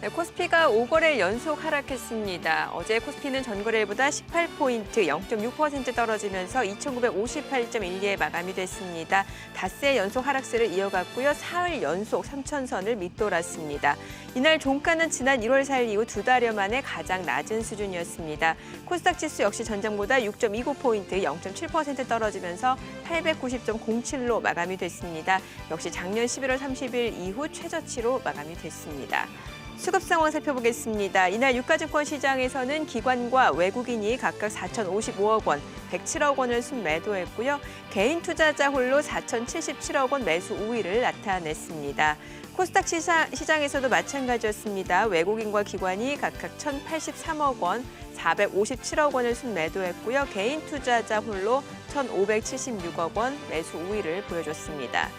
네, 코스피가 5거래일 연속 하락했습니다. 어제 코스피는 전거래일보다 18포인트, 0.6% 떨어지면서 2,958.12에 마감이 됐습니다. 닷새 연속 하락세를 이어갔고요. 사흘 연속 3,000선을 밑돌았습니다. 이날 종가는 지난 1월 4일 이후 2달여 만에 가장 낮은 수준이었습니다. 코스닥 지수 역시 전장보다 6.29포인트, 0.7% 떨어지면서 890.07로 마감이 됐습니다. 역시 작년 11월 30일 이후 최저치로 마감이 됐습니다. 수급 상황 살펴보겠습니다. 이날 유가증권 시장에서는 기관과 외국인이 각각 4,055억 원, 107억 원을 순매도했고요. 개인 투자자 홀로 4,077억 원 매수 우위를 나타냈습니다. 코스닥 시장에서도 마찬가지였습니다. 외국인과 기관이 각각 1,083억 원, 457억 원을 순매도했고요. 개인 투자자 홀로 1,576억 원 매수 우위를 보여줬습니다.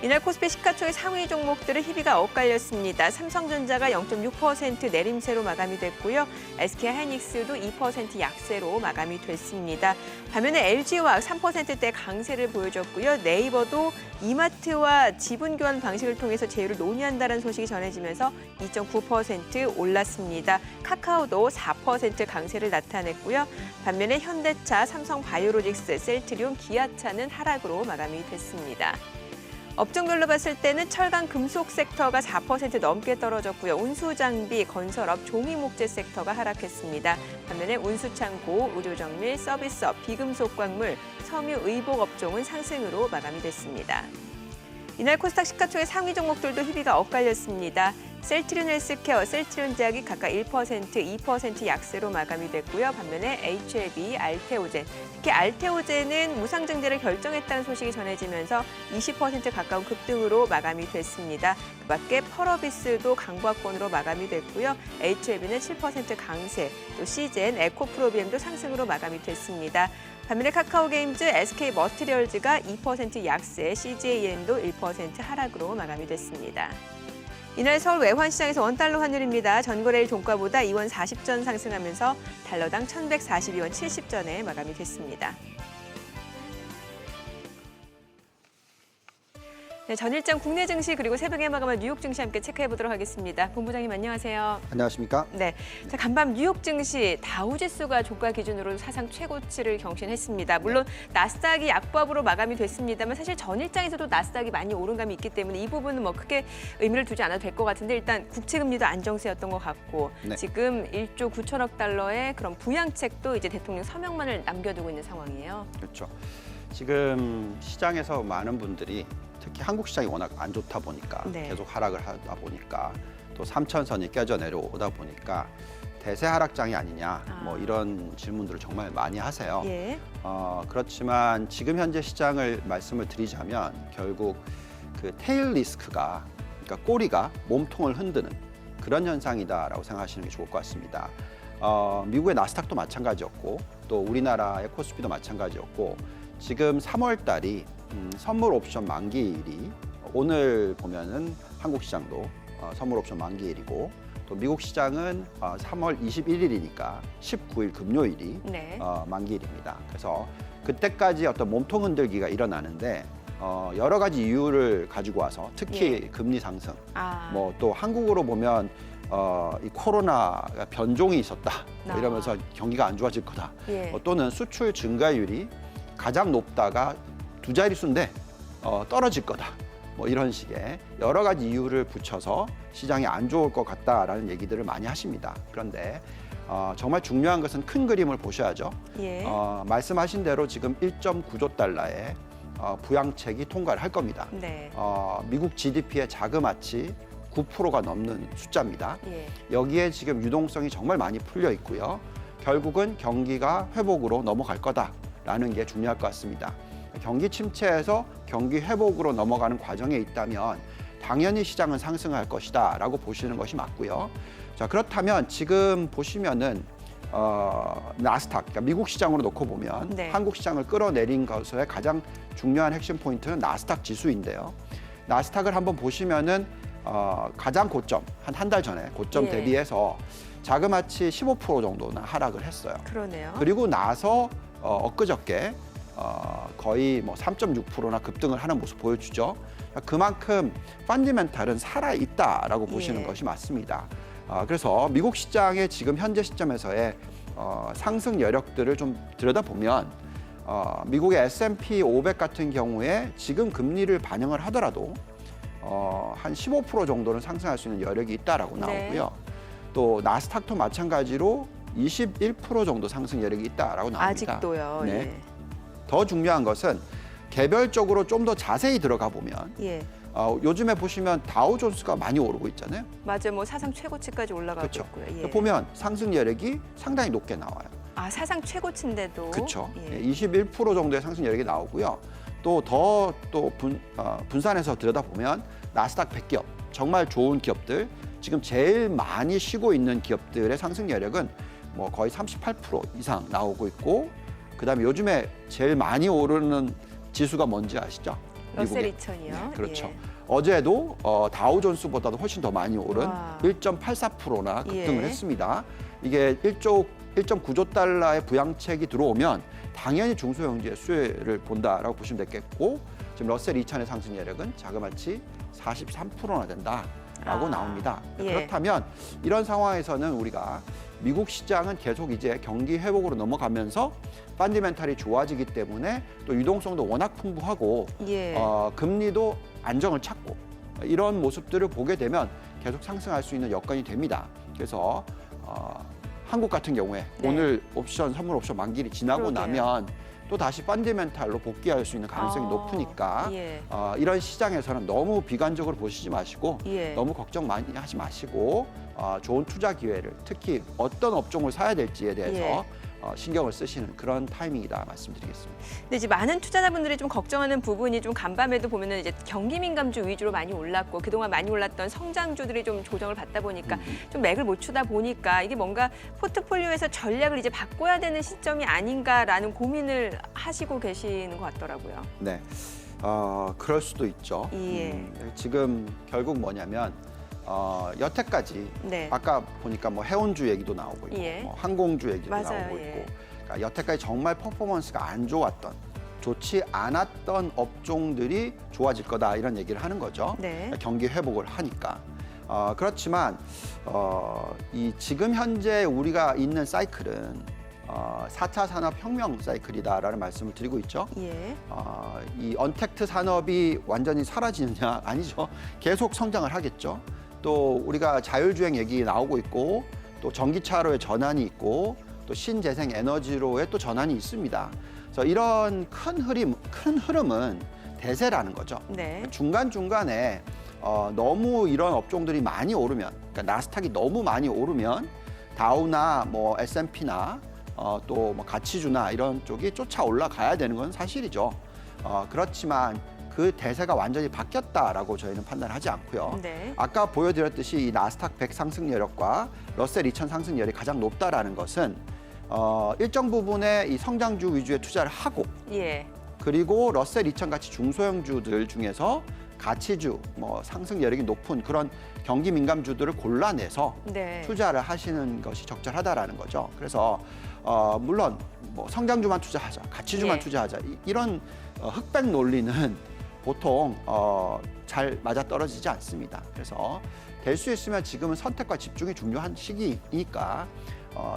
이날 코스피 시가총액 상위 종목들의 희비가 엇갈렸습니다. 삼성전자가 0.6% 내림세로 마감이 됐고요. SK하이닉스도 2% 약세로 마감이 됐습니다. 반면에 LG화학 3%대 강세를 보여줬고요. 네이버도 이마트와 지분 교환 방식을 통해서 제휴를 논의한다는 소식이 전해지면서 2.9% 올랐습니다. 카카오도 4% 강세를 나타냈고요. 반면에 현대차, 삼성바이오로직스, 셀트리온, 기아차는 하락으로 마감이 됐습니다. 업종별로 봤을 때는 철강 금속 섹터가 4% 넘게 떨어졌고요. 운수장비, 건설업, 종이목재 섹터가 하락했습니다. 반면에 운수창고, 의료정밀, 서비스업, 비금속 광물, 섬유, 의복 업종은 상승으로 마감이 됐습니다. 이날 코스닥 시가총액 상위 종목들도 희비가 엇갈렸습니다. 셀트리온 헬스케어, 셀트리온 제약이 각각 1%, 2% 약세로 마감이 됐고요. 반면에 HLB, 알테오젠, 특히 알테오젠은 무상증대를 결정했다는 소식이 전해지면서 20% 가까운 급등으로 마감이 됐습니다. 그밖에 펄어비스도 강보합권으로 마감이 됐고요. HLB는 7% 강세, 또 시젠, 에코프로비엠도 상승으로 마감이 됐습니다. 반면에 카카오게임즈, SK머티리얼즈가 2% 약세, CJEN도 1% 하락으로 마감이 됐습니다. 이날 서울 외환시장에서 원달러 환율입니다. 전거래일 종가보다 2원 40전 상승하면서 달러당 1,142원 70전에 마감이 됐습니다. 네, 전일장 국내 증시 그리고 새벽에 마감한 뉴욕 증시 함께 체크해 보도록 하겠습니다. 본부장님 안녕하세요. 안녕하십니까? 네, 자, 간밤 뉴욕 증시 다우지수가 종가 기준으로 사상 최고치를 경신했습니다. 물론 나스닥이 약보합으로 마감이 됐습니다만 사실 전일장에서도 나스닥이 많이 오른 감이 있기 때문에 이 부분은 뭐 크게 의미를 두지 않아도 될 것 같은데 일단 국채금리도 안정세였던 것 같고 네. 지금 1조 9천억 달러의 그런 부양책도 이제 대통령 서명만을 남겨두고 있는 상황이에요. 그렇죠. 지금 시장에서 많은 분들이 특히 한국 시장이 워낙 안 좋다 보니까 네. 계속 하락을 하다 보니까 또 3,000선이 깨져 내려오다 보니까 대세 하락장이 아니냐 뭐 이런 질문들을 정말 많이 하세요. 예. 그렇지만 지금 현재 시장을 말씀을 드리자면 결국 그 테일 리스크가 그러니까 꼬리가 몸통을 흔드는 그런 현상이다라고 생각하시는 게 좋을 것 같습니다. 미국의 나스닥도 마찬가지였고 또 우리나라의 코스피도 마찬가지였고 지금 3월 달이 선물 옵션 만기일이 오늘 보면은 한국 시장도 선물 옵션 만기일이고 또 미국 시장은 3월 21일이니까 19일 금요일이 네. 만기일입니다. 그래서 그때까지 어떤 몸통 흔들기가 일어나는데 여러 가지 이유를 가지고 와서 특히 금리 상승, 뭐 또 한국으로 보면 이 코로나가 변종이 있었다 뭐 이러면서 경기가 안 좋아질 거다. 예. 또는 수출 증가율이 가장 높다가 두 자릿수인데 떨어질 거다. 뭐 이런 식의 여러 가지 이유를 붙여서 시장이 안 좋을 것 같다라는 얘기들을 많이 하십니다. 그런데 정말 중요한 것은 큰 그림을 보셔야죠. 예. 말씀하신 대로 지금 1.9조 달러의 부양책이 통과를 할 겁니다. 네. 미국 GDP의 자그마치 9%가 넘는 숫자입니다. 예. 여기에 지금 유동성이 정말 많이 풀려 있고요. 결국은 경기가 회복으로 넘어갈 거다라는 게 중요할 것 같습니다. 경기 침체에서 경기 회복으로 넘어가는 과정에 있다면 당연히 시장은 상승할 것이다라고 보시는 것이 맞고요. 자, 그렇다면 지금 보시면은 나스닥, 그러니까 미국 시장으로 놓고 보면 네. 한국 시장을 끌어내린 것의 가장 중요한 핵심 포인트는 나스닥 지수인데요. 나스닥을 한번 보시면은 가장 고점, 한 달 전에 고점 예. 대비해서 자그마치 15% 정도는 하락을 했어요. 그러네요. 그리고 나서 엊그저께 거의 뭐 3.6%나 급등을 하는 모습 보여주죠. 그만큼 펀디멘탈은 살아있다라고 보시는 예. 것이 맞습니다. 그래서 미국 시장의 지금 현재 시점에서의 상승 여력들을 좀 들여다보면 미국의 S&P 500 같은 경우에 지금 금리를 반영을 하더라도 한 15% 정도는 상승할 수 있는 여력이 있다라고 나오고요. 네. 또 나스닥도 마찬가지로 21% 정도 상승 여력이 있다라고 나옵니다. 아직도요. 네. 더 중요한 것은 개별적으로 좀 더 자세히 들어가 보면 예. 요즘에 보시면 다우존스가 많이 오르고 있잖아요. 맞아요. 뭐 사상 최고치까지 올라가고 그렇죠. 있고요. 예. 보면 상승 여력이 상당히 높게 나와요. 아, 사상 최고치인데도. 그렇죠. 예. 21% 정도의 상승 여력이 나오고요. 또 분산해서 들여다보면 나스닥 100기업, 정말 좋은 기업들, 지금 제일 많이 쉬고 있는 기업들의 상승 여력은 뭐 거의 38% 이상 나오고 있고, 그다음에 요즘에 제일 많이 오르는 지수가 뭔지 아시죠? 러셀 미국의. 2000이요. 네, 그렇죠. 예. 어제도 다우존스보다도 훨씬 더 많이 오른 와. 1.84%나 급등을 예. 했습니다. 이게 1.9조 달러의 부양책이 들어오면 당연히 중소형주의 수혜를 본다라고 보시면 되겠고, 지금 러셀 2000의 상승 여력은 자그마치 43%나 된다라고 나옵니다. 예. 그렇다면 이런 상황에서는 우리가 미국 시장은 계속 이제 경기 회복으로 넘어가면서 펀디멘탈이 좋아지기 때문에 또 유동성도 워낙 풍부하고 예. 금리도 안정을 찾고 이런 모습들을 보게 되면 계속 상승할 수 있는 여건이 됩니다. 그래서 한국 같은 경우에 네. 오늘 선물 옵션 만기일이 지나고 그러게요. 나면 또 다시 펀디멘탈로 복귀할 수 있는 가능성이 높으니까 예. 이런 시장에서는 너무 비관적으로 보시지 마시고 예. 너무 걱정 많이 하지 마시고 좋은 투자 기회를, 특히 어떤 업종을 사야 될지에 대해서 예. 신경을 쓰시는 그런 타이밍이다 말씀드리겠습니다. 근데 이제 많은 투자자분들이 좀 걱정하는 부분이 좀 간밤에도 보면은 이제 경기 민감주 위주로 많이 올랐고 그동안 많이 올랐던 성장주들이 좀 조정을 받다 보니까 좀 맥을 못 추다 보니까 이게 뭔가 포트폴리오에서 전략을 이제 바꿔야 되는 시점이 아닌가라는 고민을 하시고 계시는 것 같더라고요. 네, 그럴 수도 있죠. 예. 지금 결국 뭐냐면 여태까지 네. 아까 보니까 뭐 해운주 얘기도 나오고 있고 예. 뭐 항공주 얘기도 맞아요, 나오고 예. 있고, 그러니까 여태까지 정말 퍼포먼스가 안 좋았던, 좋지 않았던 업종들이 좋아질 거다 이런 얘기를 하는 거죠. 네. 경기 회복을 하니까. 그렇지만 이 지금 현재 우리가 있는 사이클은 4차 산업혁명 사이클이다라는 말씀을 드리고 있죠. 예. 이 언택트 산업이 완전히 사라지느냐? 아니죠. 계속 성장을 하겠죠. 또 우리가 자율주행 얘기 나오고 있고, 또 전기차로의 전환이 있고, 또 신재생 에너지로의 또 전환이 있습니다. 그래서 이런 큰 흐름은 대세라는 거죠. 네. 중간중간에 너무 이런 업종들이 많이 오르면, 그러니까 나스닥이 너무 많이 오르면 다우나 뭐 S&P나 또 뭐 가치주나 이런 쪽이 쫓아 올라가야 되는 건 사실이죠. 그렇지만 그 대세가 완전히 바뀌었다라고 저희는 판단하지 않고요. 네. 아까 보여드렸듯이 이 나스닥 100 상승 여력과 러셀 2000 상승 여력이 가장 높다라는 것은 일정 부분의 이 성장주 위주의 투자를 하고, 예. 그리고 러셀 2000 같이 중소형주들 중에서 가치주, 뭐 상승 여력이 높은 그런 경기 민감주들을 골라내서 네. 투자를 하시는 것이 적절하다라는 거죠. 그래서 물론 뭐 성장주만 투자하자, 가치주만 예. 투자하자 이런 흑백 논리는 보통 잘 맞아떨어지지 않습니다. 그래서 될 수 있으면 지금은 선택과 집중이 중요한 시기이니까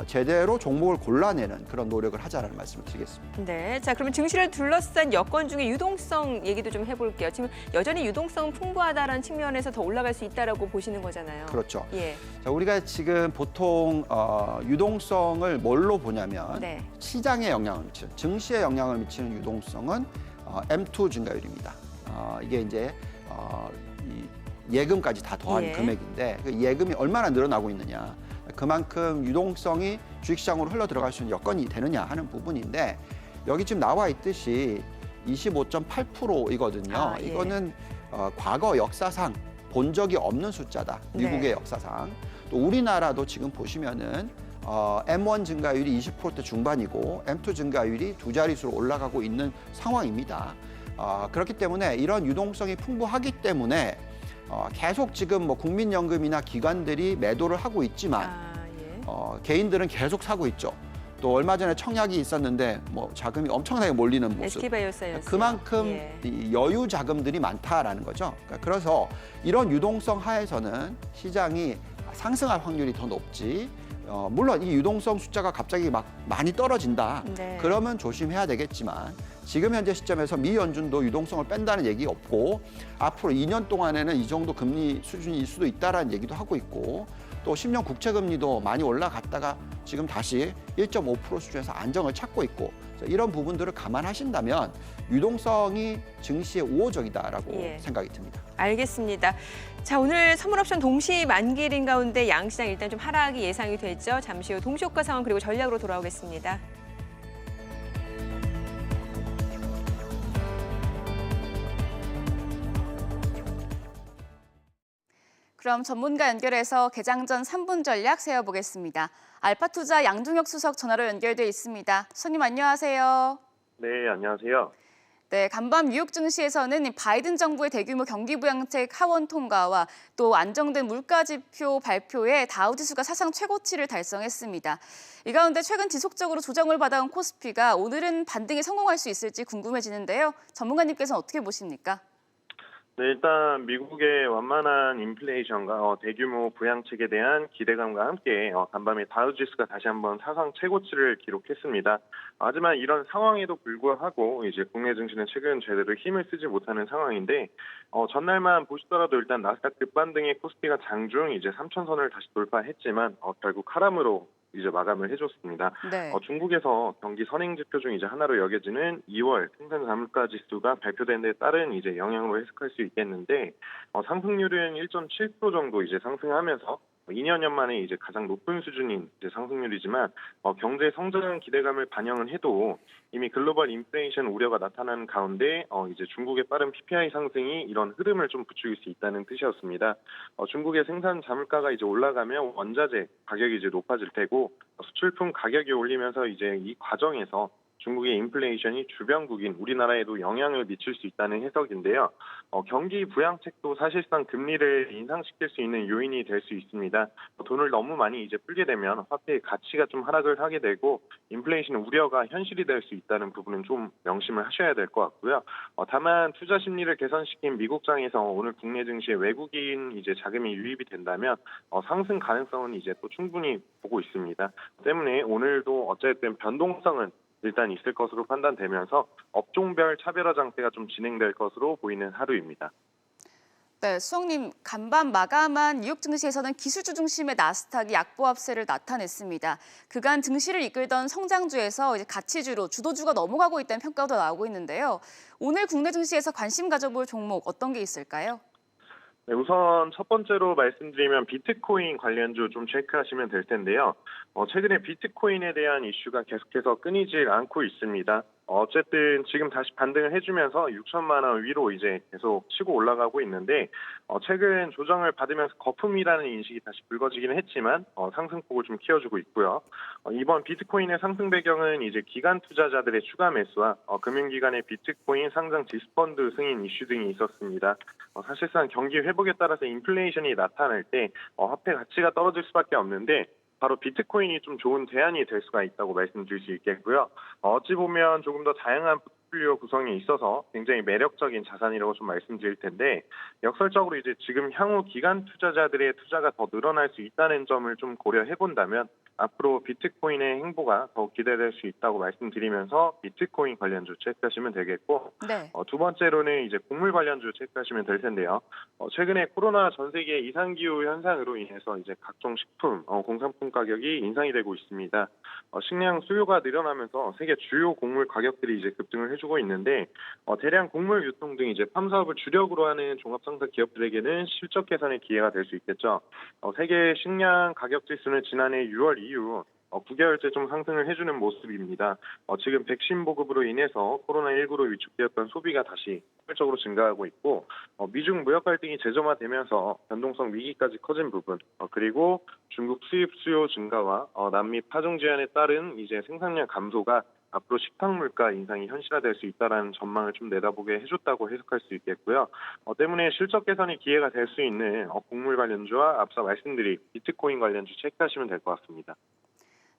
제대로 종목을 골라내는 그런 노력을 하자라는 말씀을 드리겠습니다. 네. 자, 그러면 증시를 둘러싼 여건 중에 유동성 얘기도 좀 해볼게요. 지금 여전히 유동성 풍부하다라는 측면에서 더 올라갈 수 있다라고 보시는 거잖아요. 그렇죠. 예. 자, 우리가 지금 보통 유동성을 뭘로 보냐면 네. 시장에 영향을 미치는, 증시에 영향을 미치는 유동성은 M2 증가율입니다. 이게 이제 이 예금까지 다 더한 예. 금액인데 그 예금이 얼마나 늘어나고 있느냐, 그만큼 유동성이 주식시장으로 흘러 들어갈 수 있는 여건이 되느냐 하는 부분인데, 여기 지금 나와 있듯이 25.8%이거든요. 예. 이거는 과거 역사상 본 적이 없는 숫자다. 미국의 네. 역사상. 또 우리나라도 지금 보시면은 M1 증가율이 20%대 중반이고 M2 증가율이 두 자릿수로 올라가고 있는 상황입니다. 그렇기 때문에 이런 유동성이 풍부하기 때문에 계속 지금 뭐 국민연금이나 기관들이 매도를 하고 있지만 예. 개인들은 계속 사고 있죠. 또 얼마 전에 청약이 있었는데 뭐 자금이 엄청나게 몰리는 모습. SK바이오사이언스. 그만큼 예. 이 여유 자금들이 많다라는 거죠. 그래서 이런 유동성 하에서는 시장이 상승할 확률이 더 높지. 물론 이 유동성 숫자가 갑자기 막 많이 떨어진다. 네. 그러면 조심해야 되겠지만 지금 현재 시점에서 미 연준도 유동성을 뺀다는 얘기 없고 앞으로 2년 동안에는 이 정도 금리 수준일 수도 있다라는 얘기도 하고 있고 또 10년 국채 금리도 많이 올라갔다가 지금 다시 1.5% 수준에서 안정을 찾고 있고 이런 부분들을 감안하신다면 유동성이 증시에 우호적이다라고 예. 생각이 듭니다. 알겠습니다. 자, 오늘 선물 옵션 동시 만기일인 가운데 양시장 일단 좀 하락이 예상이 되죠. 잠시 후 동시효과 상황 그리고 전략으로 돌아오겠습니다. 그럼 전문가 연결해서 개장 전 3분 전략 세워보겠습니다. 알파투자 양종혁 수석 전화로 연결돼 있습니다. 수석님 안녕하세요. 네, 안녕하세요. 네, 간밤 뉴욕 증시에서는 바이든 정부의 대규모 경기 부양책 하원 통과와 또 안정된 물가 지표 발표에 다우지수가 사상 최고치를 달성했습니다. 이 가운데 최근 지속적으로 조정을 받아온 코스피가 오늘은 반등에 성공할 수 있을지 궁금해지는데요. 전문가님께서는 어떻게 보십니까? 네, 일단 미국의 완만한 인플레이션과 대규모 부양책에 대한 기대감과 함께 간밤에 다우지수가 다시 한번 사상 최고치를 기록했습니다. 하지만 이런 상황에도 불구하고 이제 국내 증시는 최근 제대로 힘을 쓰지 못하는 상황인데 전날만 보시더라도 일단 나스닥 급반등의 코스피가 장중 이제 3,000선을 다시 돌파했지만 결국 하락으로 이제 마감을 해줬습니다. 네. 중국에서 경기 선행 지표 중 이제 하나로 여겨지는 2월 생산 자물가 지수가 발표된 데 따른 이제 영향으로 해석할 수 있겠는데 상승률은 1.7% 정도 이제 상승하면서 2년 만에 이제 가장 높은 수준인 이제 상승률이지만 경제 성장 기대감을 반영을 해도 이미 글로벌 인플레이션 우려가 나타나는 가운데 이제 중국의 빠른 PPI 상승이 이런 흐름을 좀 부추길 수 있다는 뜻이었습니다. 중국의 생산 자물가가 이제 올라가면 원자재 가격이 이제 높아질 테고 수출품 가격이 올리면서 이제 이 과정에서 중국의 인플레이션이 주변국인 우리나라에도 영향을 미칠 수 있다는 해석인데요. 경기 부양책도 사실상 금리를 인상시킬 수 있는 요인이 될 수 있습니다. 돈을 너무 많이 이제 풀게 되면 화폐의 가치가 좀 하락을 하게 되고 인플레이션 우려가 현실이 될 수 있다는 부분은 좀 명심을 하셔야 될 것 같고요. 다만 투자 심리를 개선시킨 미국장에서 오늘 국내 증시에 외국인 이제 자금이 유입이 된다면 상승 가능성은 이제 또 충분히 보고 있습니다. 때문에 오늘도 어쨌든 변동성은 일단 있을 것으로 판단되면서 업종별 차별화 장세가 좀 진행될 것으로 보이는 하루입니다. 네, 수석님, 간밤 마감한 뉴욕 증시에서는 기술주 중심의 나스닥이 약보합세를 나타냈습니다. 그간 증시를 이끌던 성장주에서 이제 가치주로 주도주가 넘어가고 있다는 평가도 나오고 있는데요. 오늘 국내 증시에서 관심 가져볼 종목 어떤 게 있을까요? 네, 우선 첫 번째로 말씀드리면 비트코인 관련주 좀 체크하시면 될 텐데요. 최근에 비트코인에 대한 이슈가 계속해서 끊이질 않고 있습니다. 어쨌든 지금 다시 반등을 해주면서 6천만 원 위로 이제 계속 치고 올라가고 있는데 최근 조정을 받으면서 거품이라는 인식이 다시 불거지기는 했지만 상승폭을 좀 키워주고 있고요. 이번 비트코인의 상승 배경은 이제 기관 투자자들의 추가 매수와 금융기관의 비트코인 상장 디스펀드 승인 이슈 등이 있었습니다. 사실상 경기 회복에 따라서 인플레이션이 나타날 때 화폐 가치가 떨어질 수밖에 없는데 바로 비트코인이 좀 좋은 대안이 될 수가 있다고 말씀드릴 수 있겠고요. 어찌 보면 조금 더 다양한 포트폴리오 구성이 있어서 굉장히 매력적인 자산이라고 좀 말씀드릴 텐데 역설적으로 이제 지금 향후 기관 투자자들의 투자가 더 늘어날 수 있다는 점을 좀 고려해 본다면 앞으로 비트코인의 행보가 더욱 기대될 수 있다고 말씀드리면서 비트코인 관련주 체크하시면 되겠고 네. 두 번째로는 이제 곡물 관련주 체크하시면 될 텐데요. 최근에 코로나 전 세계 이상기후 현상으로 인해서 이제 각종 식품, 공산품 가격이 인상이 되고 있습니다. 식량 수요가 늘어나면서 세계 주요 곡물 가격들이 이제 급등을 해주고 있는데 대량 곡물 유통 등 이제 팜 사업을 주력으로 하는 종합상사 기업들에게는 실적 개선의 기회가 될 수 있겠죠. 세계 식량 가격 지수는 지난해 6월 이후 9개월째 좀 상승을 해주는 모습입니다. 지금 백신 보급으로 인해서 코로나19로 위축되었던 소비가 다시 폭발적으로 증가하고 있고 미중 무역 갈등이 재점화되면서 변동성 위기까지 커진 부분 그리고 중국 수입 수요 증가와 남미 파종 제한에 따른 이제 생산량 감소가 앞으로 식탁 물가 인상이 현실화될 수 있다는 전망을 좀 내다보게 해줬다고 해석할 수 있겠고요. 때문에 실적 개선의 기회가 될 수 있는 곡물 관련주와 앞서 말씀드린 비트코인 관련주 체크하시면 될 것 같습니다.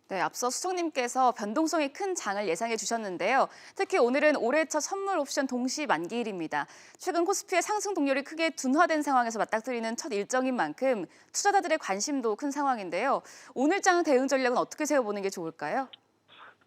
네, 앞서 수석님께서 변동성이 큰 장을 예상해 주셨는데요. 특히 오늘은 올해 첫 선물 옵션 동시 만기일입니다. 최근 코스피의 상승 동력이 크게 둔화된 상황에서 맞닥뜨리는 첫 일정인 만큼 투자자들의 관심도 큰 상황인데요. 오늘 장 대응 전략은 어떻게 세워보는 게 좋을까요?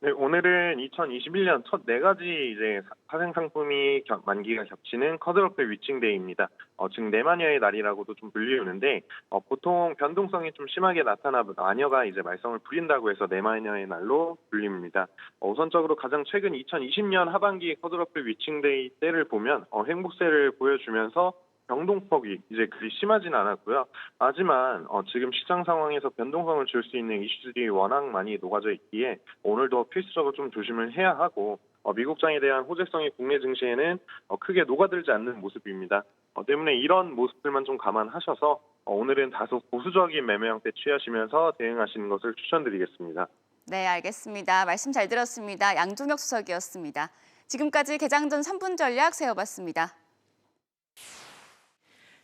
네, 오늘은 2021년 첫 4가지 이제 파생 상품이 만기가 겹치는 컷오프 위칭데이입니다. 즉 내마녀의 날이라고도 좀 불리우는데 보통 변동성이 좀 심하게 나타나 마녀가 이제 말썽을 부린다고 해서 내마녀의 날로 불립니다. 우선적으로 가장 최근 2020년 하반기 컷오프 위칭데이 때를 보면 행복세를 보여주면서 변동폭이 이제 그리 심하진 않았고요. 하지만 지금 시장 상황에서 변동성을 줄 수 있는 이슈들이 워낙 많이 녹아져 있기에 오늘도 필수적으로 좀 조심을 해야 하고 미국장에 대한 호재성이 국내 증시에는 크게 녹아들지 않는 모습입니다. 때문에 이런 모습들만 좀 감안하셔서 오늘은 다소 보수적인 매매 형태 취하시면서 대응하시는 것을 추천드리겠습니다. 네, 알겠습니다. 말씀 잘 들었습니다. 양종혁 수석이었습니다. 지금까지 개장 전 3분 전략 세워봤습니다.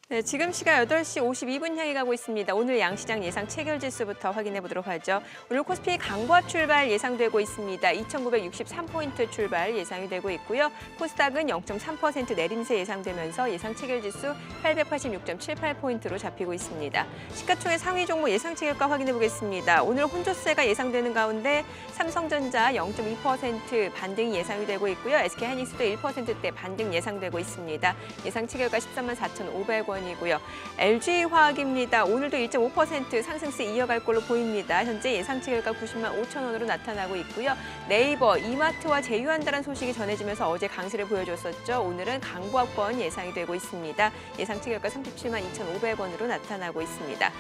네, 지금 시각 8시 52분 향해 가고 있습니다. 오늘 양시장 예상 체결 지수부터 확인해 보도록 하죠. 오늘 코스피 강보합 출발 예상되고 있습니다. 2,963포인트 출발 예상이 되고 있고요. 코스닥은 0.3% 내림세 예상되면서 예상 체결 지수 886.78포인트로 잡히고 있습니다. 시가총액 상위 종목 예상 체결가 확인해 보겠습니다. 오늘 혼조세가 예상되는 가운데 삼성전자 0.2% 반등이 예상이 되고 있고요. SK하이닉스도 1%대 반등 예상되고 있습니다. 예상 체결가 134,500원. 이고요. LG화학입니다. 오늘도 1.5% 상승세 이어갈 걸로 보입니다. 현재 예상 체결가 90만 5천 원으로 나타나고 있고요. 네이버, 이마트와 제휴한다는 소식이 전해지면서 어제 강세를 보여줬었죠. 오늘은 강보합권 예상이 되고 있습니다. 예상 체결가 37만 2,500원으로 나타나고 있습니다.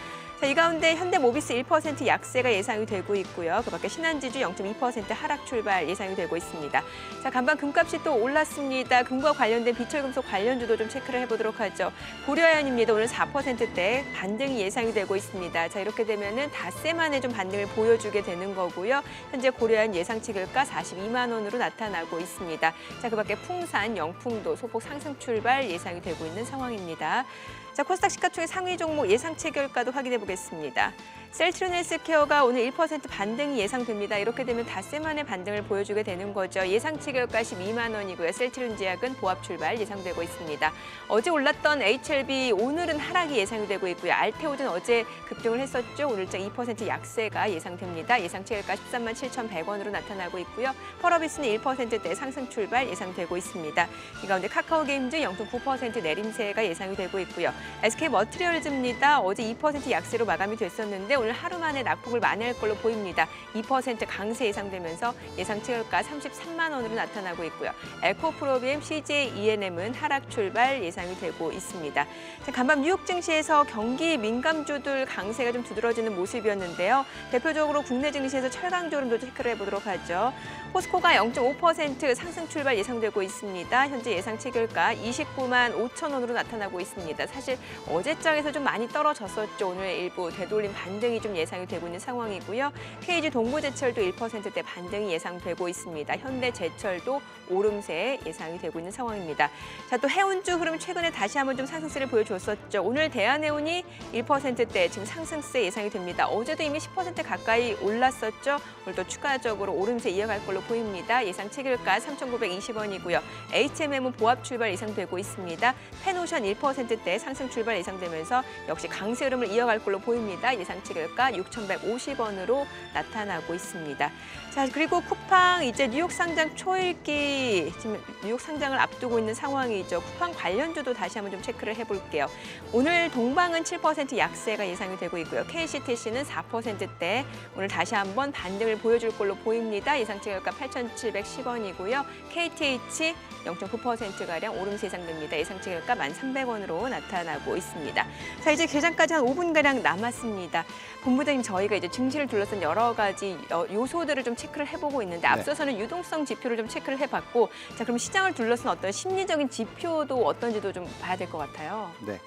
자, 이 가운데 현대모비스 1% 약세가 예상이 되고 있고요. 그밖에 신한지주 0.2% 하락 출발 예상이 되고 있습니다. 자, 간밤 금값이 또 올랐습니다. 금과 관련된 비철금속 관련주도 좀 체크를 해보도록 하죠. 고려아연입니다. 오늘 4%대 반등이 예상이 되고 있습니다. 자, 이렇게 되면은 닷새 만에 좀 반등을 보여주게 되는 거고요. 현재 고려아연 예상 체결가 42만 원으로 나타나고 있습니다. 자, 그밖에 풍산, 영풍도 소폭 상승 출발 예상이 되고 있는 상황입니다. 자, 코스닥 시가총액 상위 종목 예상 체결가도 확인해 보겠습니다. 셀트리온 헬스케어가 오늘 1% 반등이 예상됩니다. 이렇게 되면 닷새 만에 반등을 보여주게 되는 거죠. 예상 체결가 12만 원이고요. 셀트리온 제약은 보합 출발 예상되고 있습니다. 어제 올랐던 HLB 오늘은 하락이 예상이 되고 있고요. 알테오는 어제 급등을 했었죠. 오늘자 2% 약세가 예상됩니다. 예상 체결가 13만 7,100원으로 나타나고 있고요. 펄어비스는 1%대 상승 출발 예상되고 있습니다. 이 가운데 카카오게임즈 0.9% 내림세가 예상이 되고 있고요. SK머티리얼즈입니다. 어제 2% 약세로 마감이 됐었는데 오늘 하루 만에 낙폭을 만회할 걸로 보입니다. 2% 강세 예상되면서 예상 체결가 33만 원으로 나타나고 있고요. 에코프로비엠, CJ ENM은 하락 출발 예상이 되고 있습니다. 자, 간밤 뉴욕 증시에서 경기 민감주들 강세가 좀 두드러지는 모습이었는데요. 대표적으로 국내 증시에서 철강 조름도 체크를 해보도록 하죠. 포스코가 0.5% 상승 출발 예상되고 있습니다. 현재 예상 체결가 29만 5천 원으로 나타나고 있습니다. 사실 어제장에서 좀 많이 떨어졌었죠. 오늘 일부 되돌림 반등이 좀 예상이 되고 있는 상황이고요. KG 동부제철도 1%대 반등이 예상되고 있습니다. 현대제철도 오름세 예상이 되고 있는 상황입니다. 자, 또 해운주 흐름 최근에 다시 한번 좀 상승세를 보여줬었죠. 오늘 대한해운이 1%대 지금 상승세 예상이 됩니다. 어제도 이미 10% 가까이 올랐었죠. 오늘도 추가적으로 오름세 이어갈 걸로 보입니다. 예상 체결가 3,920원이고요. HMM은 보합 출발 예상되고 있습니다. 펜오션 1%대 상승 출발 예상되면서 역시 강세 흐름을 이어갈 걸로 보입니다. 예상 체결가 6,150원으로 나타나고 있습니다. 자, 그리고 쿠팡 이제 뉴욕 상장 초읽기 지금 뉴욕 상장을 앞두고 있는 상황이죠. 쿠팡 관련주도 다시 한번 좀 체크를 해볼게요. 오늘 동방은 7% 약세가 예상이 되고 있고요. KCTC는 4%대 오늘 다시 한번 반등을 보여줄 걸로 보입니다. 예상 체결가 8,710원이고요. KTH 0.9%가량 오름세 예상됩니다. 예상 체결가 1,300원으로 나타나고 있습니다. 자, 이제 개장까지 한 5분가량 남았습니다. 본부장님, 저희가 이제 증시를 둘러싼 여러 가지 요소들을 좀 체크를 해보고 있는데 앞서서는 유동성 지표를 좀 체크를 해봤고, 자, 그럼 시장을 둘러싼 어떤 심리적인 지표도 어떤지도 좀 봐야 될 것 같아요. 네.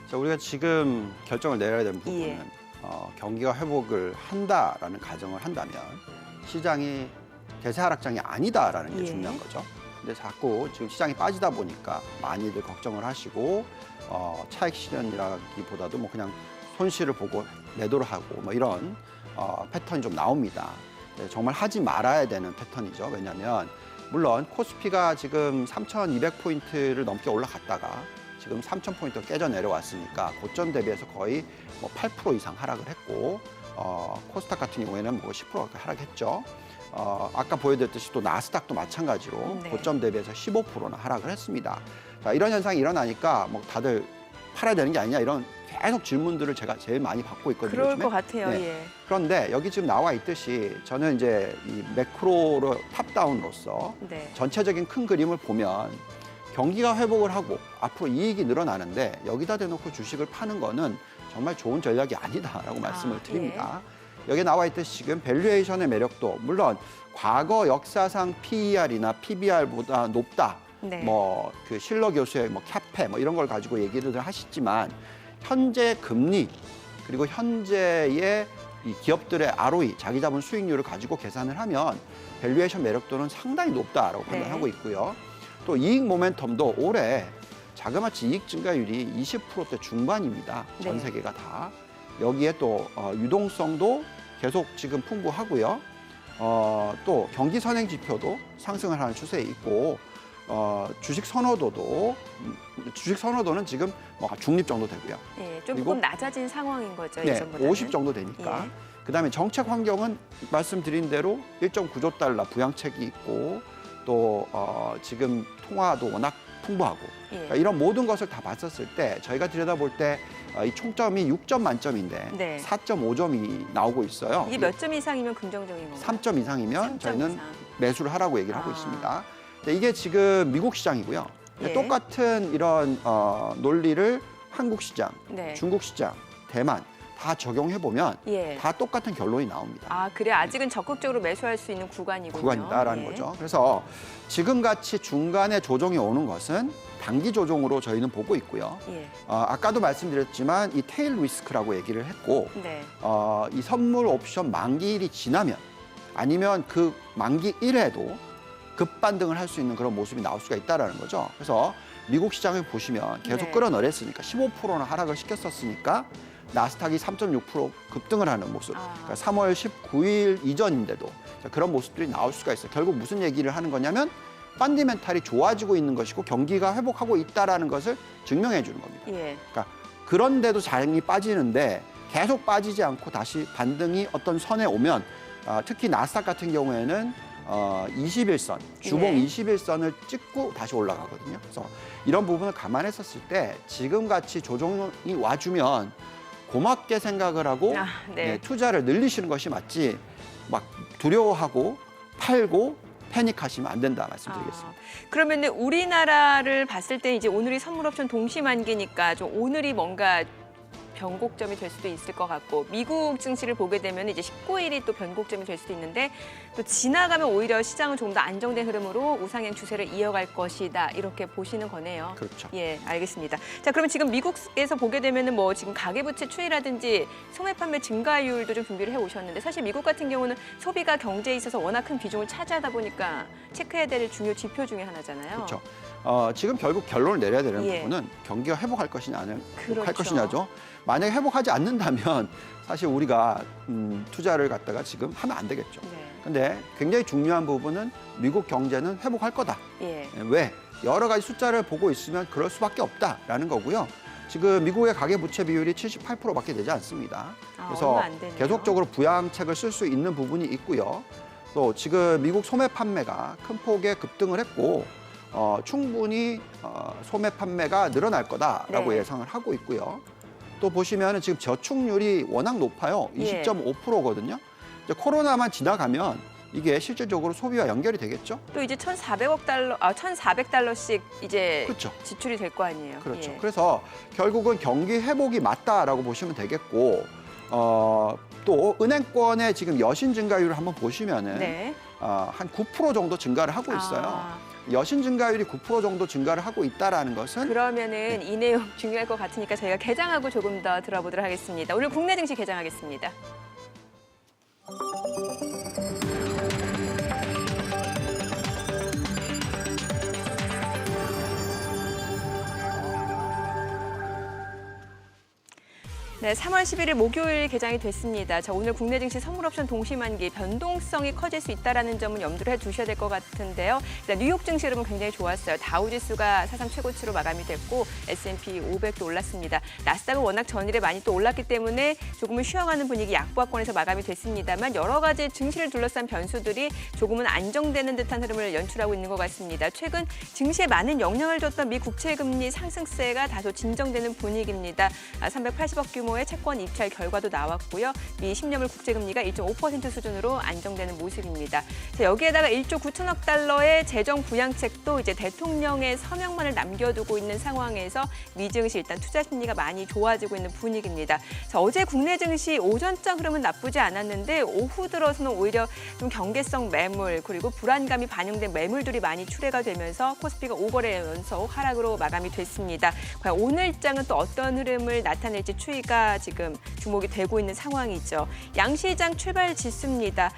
자, 우리가 지금 결정을 내려야 되는 부분은 예. 경기가 회복을 한다라는 가정을 한다면 시장이 대세 하락장이 아니다라는 게 예. 중요한 거죠. 근데 자꾸 지금 시장이 빠지다 보니까 많이들 걱정을 하시고 차익 실현이라기보다도 뭐 그냥 손실을 보고 매도를 하고 뭐 이런 패턴이 좀 나옵니다. 네, 정말 하지 말아야 되는 패턴이죠. 왜냐하면 물론 코스피가 지금 3,200포인트를 넘게 올라갔다가 지금 3,000포인트 깨져 내려왔으니까 고점 대비해서 거의 뭐 8% 이상 하락을 했고 코스닥 같은 경우에는 뭐 10% 가까이 하락했죠. 아까 보여드렸듯이 또 나스닥도 마찬가지로 네. 고점 대비해서 15%나 하락을 했습니다. 자, 이런 현상이 일어나니까 뭐 다들 팔아야 되는 게 아니냐 이런 계속 질문들을 제가 제일 많이 받고 있거든요. 그럴 요즘에. 것 같아요. 네. 예. 그런데 여기 지금 나와 있듯이 저는 이제 이 매크로로 탑다운으로서 네. 전체적인 큰 그림을 보면 경기가 회복을 하고 앞으로 이익이 늘어나는데 여기다 대놓고 주식을 파는 거는 정말 좋은 전략이 아니다라고 말씀을 드립니다. 여기 나와 있듯이 지금 밸류에이션의 매력도 물론 과거 역사상 PER이나 PBR보다 높다. 네. 뭐 그 실러 교수의 뭐 캐페 뭐 이런 걸 가지고 얘기를 하시지만 현재 금리 그리고 현재의 이 기업들의 ROE 자기 자본 수익률을 가지고 계산을 하면 밸류에이션 매력도는 상당히 높다라고 판단하고 있고요. 또 이익 모멘텀도 올해 자그마치 이익 증가율이 20%대 중반입니다. 전 네. 세계가 다. 여기에 또 유동성도 계속 지금 풍부하고요. 또 경기 선행 지표도 상승을 하는 추세에 있고 주식 선호도는 지금 뭐 중립 정도 되고요. 예, 좀 그리고- 조금 낮아진 상황인 거죠. 네, 예전보다는. 50 정도 되니까. 예. 그다음에 정책 환경은 말씀드린 대로 1.9조 달러 부양책이 있고 또 지금 통화도 워낙 풍부하고 예. 그러니까 이런 모든 것을 다 봤었을 때 저희가 들여다볼 때 이 총점이 6점 만점인데 네. 4.5점이 나오고 있어요. 이게 몇 점 이상이면 긍정적인 건가요? 3점 이상이면 3점 저희는 이상. 매수를 하라고 얘기를 하고 아. 있습니다. 근데 이게 지금 미국 시장이고요. 예. 똑같은 이런 논리를 한국 시장, 네. 중국 시장, 대만 다 적용해 보면 예. 다 똑같은 결론이 나옵니다. 아, 그래 아직은 적극적으로 매수할 수 있는 구간이군요. 구간이다라는 예. 거죠. 그래서 지금 같이 중간에 조정이 오는 것은 단기 조정으로 저희는 보고 있고요. 예. 아까도 말씀드렸지만 이 테일 리스크라고 얘기를 했고 네. 이 선물 옵션 만기일이 지나면 아니면 그 만기일에도 급반등을 할 수 있는 그런 모습이 나올 수가 있다라는 거죠. 그래서 미국 시장을 보시면 계속 네. 끌어내렸으니까 15%나 하락을 시켰었으니까 나스닥이 3.6% 급등을 하는 모습. 그러니까 3월 19일 이전인데도 그런 모습들이 나올 수가 있어요. 결국 무슨 얘기를 하는 거냐면 펀디멘탈이 좋아지고 있는 것이고 경기가 회복하고 있다라는 것을 증명해 주는 겁니다. 예. 그러니까 그런데도 장이 빠지는데 계속 빠지지 않고 다시 반등이 어떤 선에 오면 특히 나스닥 같은 경우에는 21선, 주봉 네. 21선을 찍고 다시 올라가거든요. 그래서 이런 부분을 감안했었을 때 지금 같이 조정이 와주면 고맙게 생각을 하고 아, 네. 투자를 늘리시는 것이 맞지 막 두려워하고 팔고 패닉하시면 안 된다 말씀드리겠습니다. 그러면은 우리나라를 봤을 때 이제 오늘이 선물옵션 동시 만기니까 좀 오늘이 뭔가 변곡점이 될 수도 있을 것 같고 미국 증시를 보게 되면 이제 19일이 또 변곡점이 될 수도 있는데 또 지나가면 오히려 시장은 조금 더 안정된 흐름으로 우상향 추세를 이어갈 것이다 이렇게 보시는 거네요. 그렇죠. 예, 알겠습니다. 자, 그러면 지금 미국에서 보게 되면은 뭐 지금 가계부채 추이라든지 소매 판매 증가율도 좀 준비를 해 오셨는데 사실 미국 같은 경우는 소비가 경제에 있어서 워낙 큰 비중을 차지하다 보니까 체크해야 될 중요 지표 중에 하나잖아요. 그렇죠. 지금 결국 결론을 내려야 되는 예. 부분은 경기가 회복할 것이냐 아니면 그렇죠. 할 것이냐죠. 만약에 회복하지 않는다면 사실 우리가 투자를 갖다가 지금 하면 안 되겠죠. 네. 근데 굉장히 중요한 부분은 미국 경제는 회복할 거다. 예. 왜? 여러 가지 숫자를 보고 있으면 그럴 수밖에 없다라는 거고요. 지금 미국의 가계부채 비율이 78%밖에 되지 않습니다. 아, 그래서 얼마 안 되네요. 계속적으로 부양책을 쓸 수 있는 부분이 있고요. 또 지금 미국 소매 판매가 큰 폭의 급등을 했고 충분히 소매 판매가 늘어날 거다라고 네. 예상을 하고 있고요. 또 보시면은 지금 저축률이 워낙 높아요. 예. 20.5%거든요. 이제 코로나만 지나가면 이게 실질적으로 소비와 연결이 되겠죠. 또 이제 1,400달러씩 이제 그렇죠. 지출이 될 거 아니에요. 그렇죠. 예. 그래서 결국은 경기 회복이 맞다라고 보시면 되겠고 또 은행권의 지금 여신 증가율을 한번 보시면은 네. 한 9% 정도 증가를 하고 있어요. 아, 여신 증가율이 9% 정도 증가를 하고 있다라는 것은 그러면은 이 내용 중요할 것 같으니까 저희가 개장하고 조금 더 들어보도록 하겠습니다. 오늘 국내 증시 개장하겠습니다. 네, 3월 11일 목요일 개장이 됐습니다. 자, 오늘 국내 증시 선물옵션 동시만기 변동성이 커질 수 있다는 점은 염두를 해두셔야 될 것 같은데요. 일단 뉴욕 증시 여러분 굉장히 좋았어요. 다우지수가 사상 최고치로 마감이 됐고 S&P 500도 올랐습니다. 나스닥은 워낙 전일에 많이 또 올랐기 때문에 조금은 쉬어가는 분위기 약보합권에서 마감이 됐습니다만 여러 가지 증시를 둘러싼 변수들이 조금은 안정되는 듯한 흐름을 연출하고 있는 것 같습니다. 최근 증시에 많은 영향을 줬던 미 국채금리 상승세가 다소 진정되는 분위기입니다. 380억 규모의 채권 입찰 결과도 나왔고요. 미 10년물 국채금리가 1.5% 수준으로 안정되는 모습입니다. 자, 여기에다가 1조 9천억 달러의 재정 부양책도 이제 대통령의 서명만을 남겨두고 있는 상황에서 미 증시 일단 투자 심리가 많이 좋아지고 있는 분위기입니다. 자, 어제 국내 증시 오전장 흐름은 나쁘지 않았는데 오후 들어서는 오히려 좀 경계성 매물 그리고 불안감이 반영된 매물들이 많이 출회가 되면서 코스피가 5거래 연속 하락으로 마감이 됐습니다. 과연 오늘장은 또 어떤 흐름을 나타낼지 추이가 지금 주목이 되고 있는 상황이죠. 양시장 출발 지수입니다.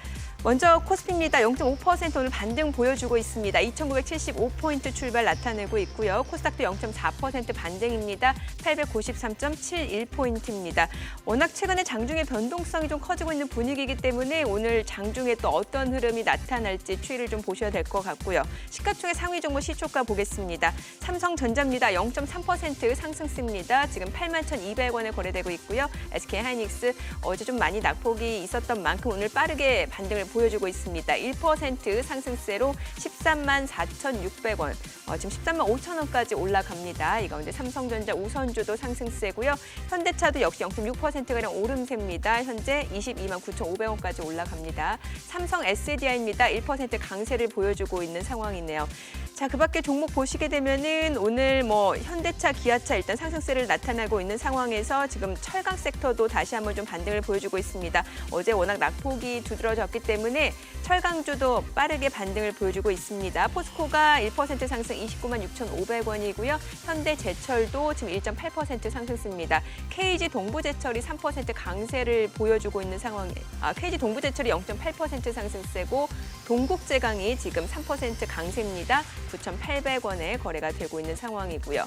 먼저 코스피입니다. 0.5% 오늘 반등 보여주고 있습니다. 2,975포인트 출발 나타내고 있고요. 코스닥도 0.4% 반등입니다. 893.71포인트입니다. 워낙 최근에 장중에 변동성이 좀 커지고 있는 분위기이기 때문에 오늘 장중에 또 어떤 흐름이 나타날지 추이를 좀 보셔야 될 것 같고요. 시가총액 상위 종목 시초가 보겠습니다. 삼성전자입니다. 0.3% 상승세입니다. 지금 81,200원에 거래되고 있고요. SK하이닉스 어제 좀 많이 낙폭이 있었던 만큼 오늘 빠르게 반등을 보여주고 있습니다. 1% 상승세로 13만 4,600원, 지금 13만 5천 원까지 올라갑니다. 이 가운데 삼성전자 우선주도 상승세고요. 현대차도 역시 0.6%가량 오름세입니다. 현재 22만 9,500원까지 올라갑니다. 삼성 SDI입니다. 1% 강세를 보여주고 있는 상황이네요. 자, 그 밖에 종목 보시게 되면은 오늘 현대차, 기아차 일단 상승세를 나타나고 있는 상황에서 지금 철강 섹터도 다시 한번 좀 반등을 보여주고 있습니다. 어제 워낙 낙폭이 두드러졌기 때문에 철강주도 빠르게 반등을 보여주고 있습니다. 포스코가 1% 상승 29만 6,500원이고요. 현대제철도 지금 1.8% 상승세입니다. KG 동부제철이 3% 강세를 보여주고 있는 상황이에요. KG 동부제철이 0.8% 상승세고 동국제강이 지금 3% 강세입니다. 9,800원에 거래가 되고 있는 상황이고요.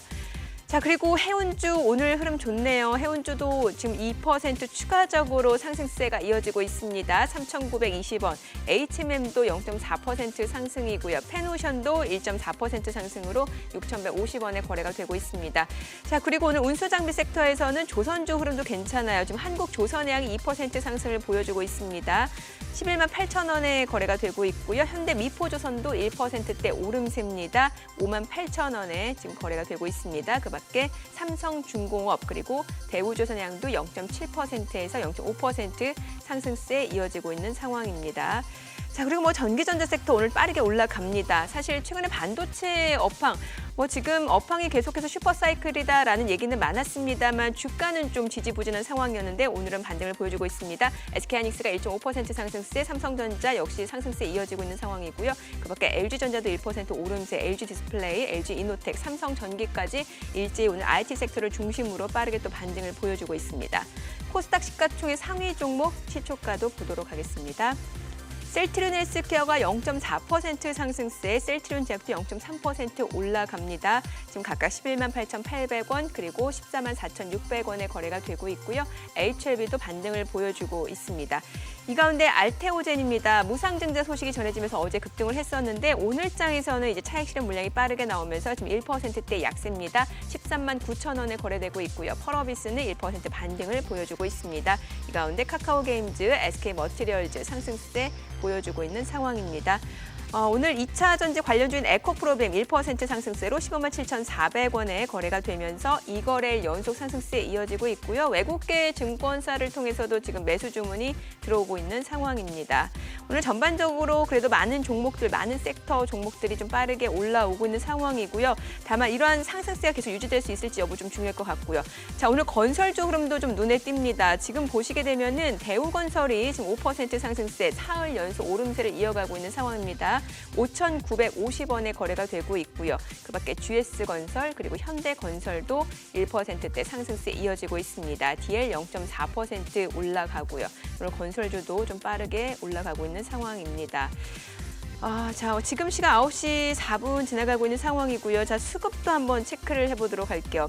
자, 그리고 해운주 오늘 흐름 좋네요. 해운주도 지금 2% 추가적으로 상승세가 이어지고 있습니다. 3,920원. HMM도 0.4% 상승이고요. 펜오션도 1.4% 상승으로 6,150원에 거래가 되고 있습니다. 자, 그리고 오늘 운수장비 섹터에서는 조선주 흐름도 괜찮아요. 지금 한국조선해양이 2% 상승을 보여주고 있습니다. 11만 8천 원에 거래가 되고 있고요. 현대미포조선도 1%대 오름세입니다. 5만 8천 원에 지금 거래가 되고 있습니다. 그 밖에 삼성중공업 그리고 대우조선해양도 0.7%에서 0.5% 상승세 이어지고 있는 상황입니다. 자, 그리고 전기전자 섹터 오늘 빠르게 올라갑니다. 사실 최근에 반도체 업황, 지금 업황이 계속해서 슈퍼사이클이다라는 얘기는 많았습니다만 주가는 좀 지지부진한 상황이었는데 오늘은 반등을 보여주고 있습니다. SK하이닉스가 1.5% 상승세, 삼성전자 역시 상승세 이어지고 있는 상황이고요. 그 밖에 LG전자도 1% 오름세, LG디스플레이, LG이노텍, 삼성전기까지 일제히 오늘 IT 섹터를 중심으로 빠르게 또 반등을 보여주고 있습니다. 코스닥 시가총액 상위 종목 시초가도 보도록 하겠습니다. 셀트리온 헬스케어가 0.4% 상승세, 셀트리온 제약도 0.3% 올라갑니다. 지금 각각 11만 8,800원 그리고 14만 4,600원에 거래가 되고 있고요. HLB도 반등을 보여주고 있습니다. 이 가운데 알테오젠입니다. 무상증자 소식이 전해지면서 어제 급등을 했었는데 오늘장에서는 이제 차익 실현 물량이 빠르게 나오면서 지금 1%대 약세입니다. 13만 9천 원에 거래되고 있고요. 펄어비스는 1% 반등을 보여주고 있습니다. 이 가운데 카카오게임즈, SK머티리얼즈 상승세 보여주고 있는 상황입니다. 오늘 2차 전지 관련주인 에코프로비엠 1% 상승세로 15만 7,400원에 거래가 되면서 2거래일 연속 상승세에 이어지고 있고요. 외국계 증권사를 통해서도 지금 매수 주문이 들어오고 있는 상황입니다. 오늘 전반적으로 그래도 많은 종목들, 많은 섹터 종목들이 좀 빠르게 올라오고 있는 상황이고요. 다만 이러한 상승세가 계속 유지될 수 있을지 여부 좀 중요할 것 같고요. 자, 오늘 건설주 흐름도 좀 눈에 띕니다. 지금 보시게 되면은 대우건설이 지금 5% 상승세, 사흘 연속 오름세를 이어가고 있는 상황입니다. 5,950원에 거래가 되고 있고요. 그 밖에 GS건설 그리고 현대건설도 1%대 상승세 이어지고 있습니다. DL 0.4% 올라가고요. 오늘 건설주도 좀 빠르게 올라가고 있는 상황입니다. 자, 지금 시간 9시 4분 지나가고 있는 상황이고요. 자, 수급도 한번 체크를 해보도록 할게요.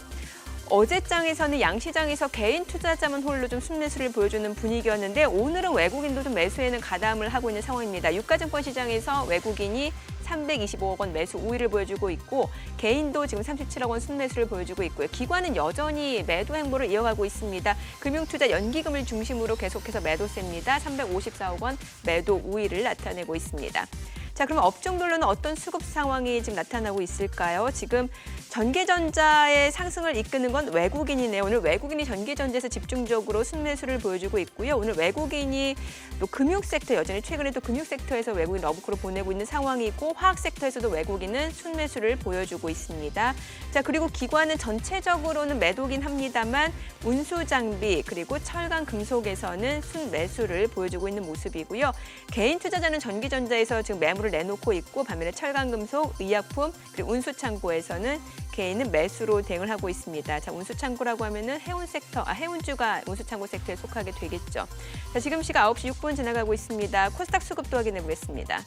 어제장에서는 양시장에서 개인 투자자만 홀로 좀 순매수를 보여주는 분위기였는데 오늘은 외국인도 좀 매수에는 가담을 하고 있는 상황입니다. 유가증권 시장에서 외국인이 325억 원 매수 우위를 보여주고 있고 개인도 지금 37억 원 순매수를 보여주고 있고요. 기관은 여전히 매도 행보를 이어가고 있습니다. 금융투자 연기금을 중심으로 계속해서 매도세입니다. 354억 원 매도 우위를 나타내고 있습니다. 자, 그럼 업종별로는 어떤 수급 상황이 지금 나타나고 있을까요? 지금 전기전자의 상승을 이끄는 건 외국인이네요. 오늘 외국인이 전기전자에서 집중적으로 순매수를 보여주고 있고요. 오늘 외국인이 또 금융섹터, 여전히 최근에 또 금융섹터에서 외국인 러브콜을 보내고 있는 상황이고 화학섹터에서도 외국인은 순매수를 보여주고 있습니다. 자, 그리고 기관은 전체적으로는 매도긴 합니다만 운수장비 그리고 철강 금속에서는 순매수를 보여주고 있는 모습이고요. 개인 투자자는 전기전자에서 지금 매물을 내놓고 있고 반면에 철강금속, 의약품 그리고 운수창고에서는 개인은 매수로 대응을 하고 있습니다. 자, 운수창고라고 하면은 해운주가 운수창고 섹터에 속하게 되겠죠. 자, 지금 시각 9시 6분 지나가고 있습니다. 코스닥 수급도 확인해 보겠습니다.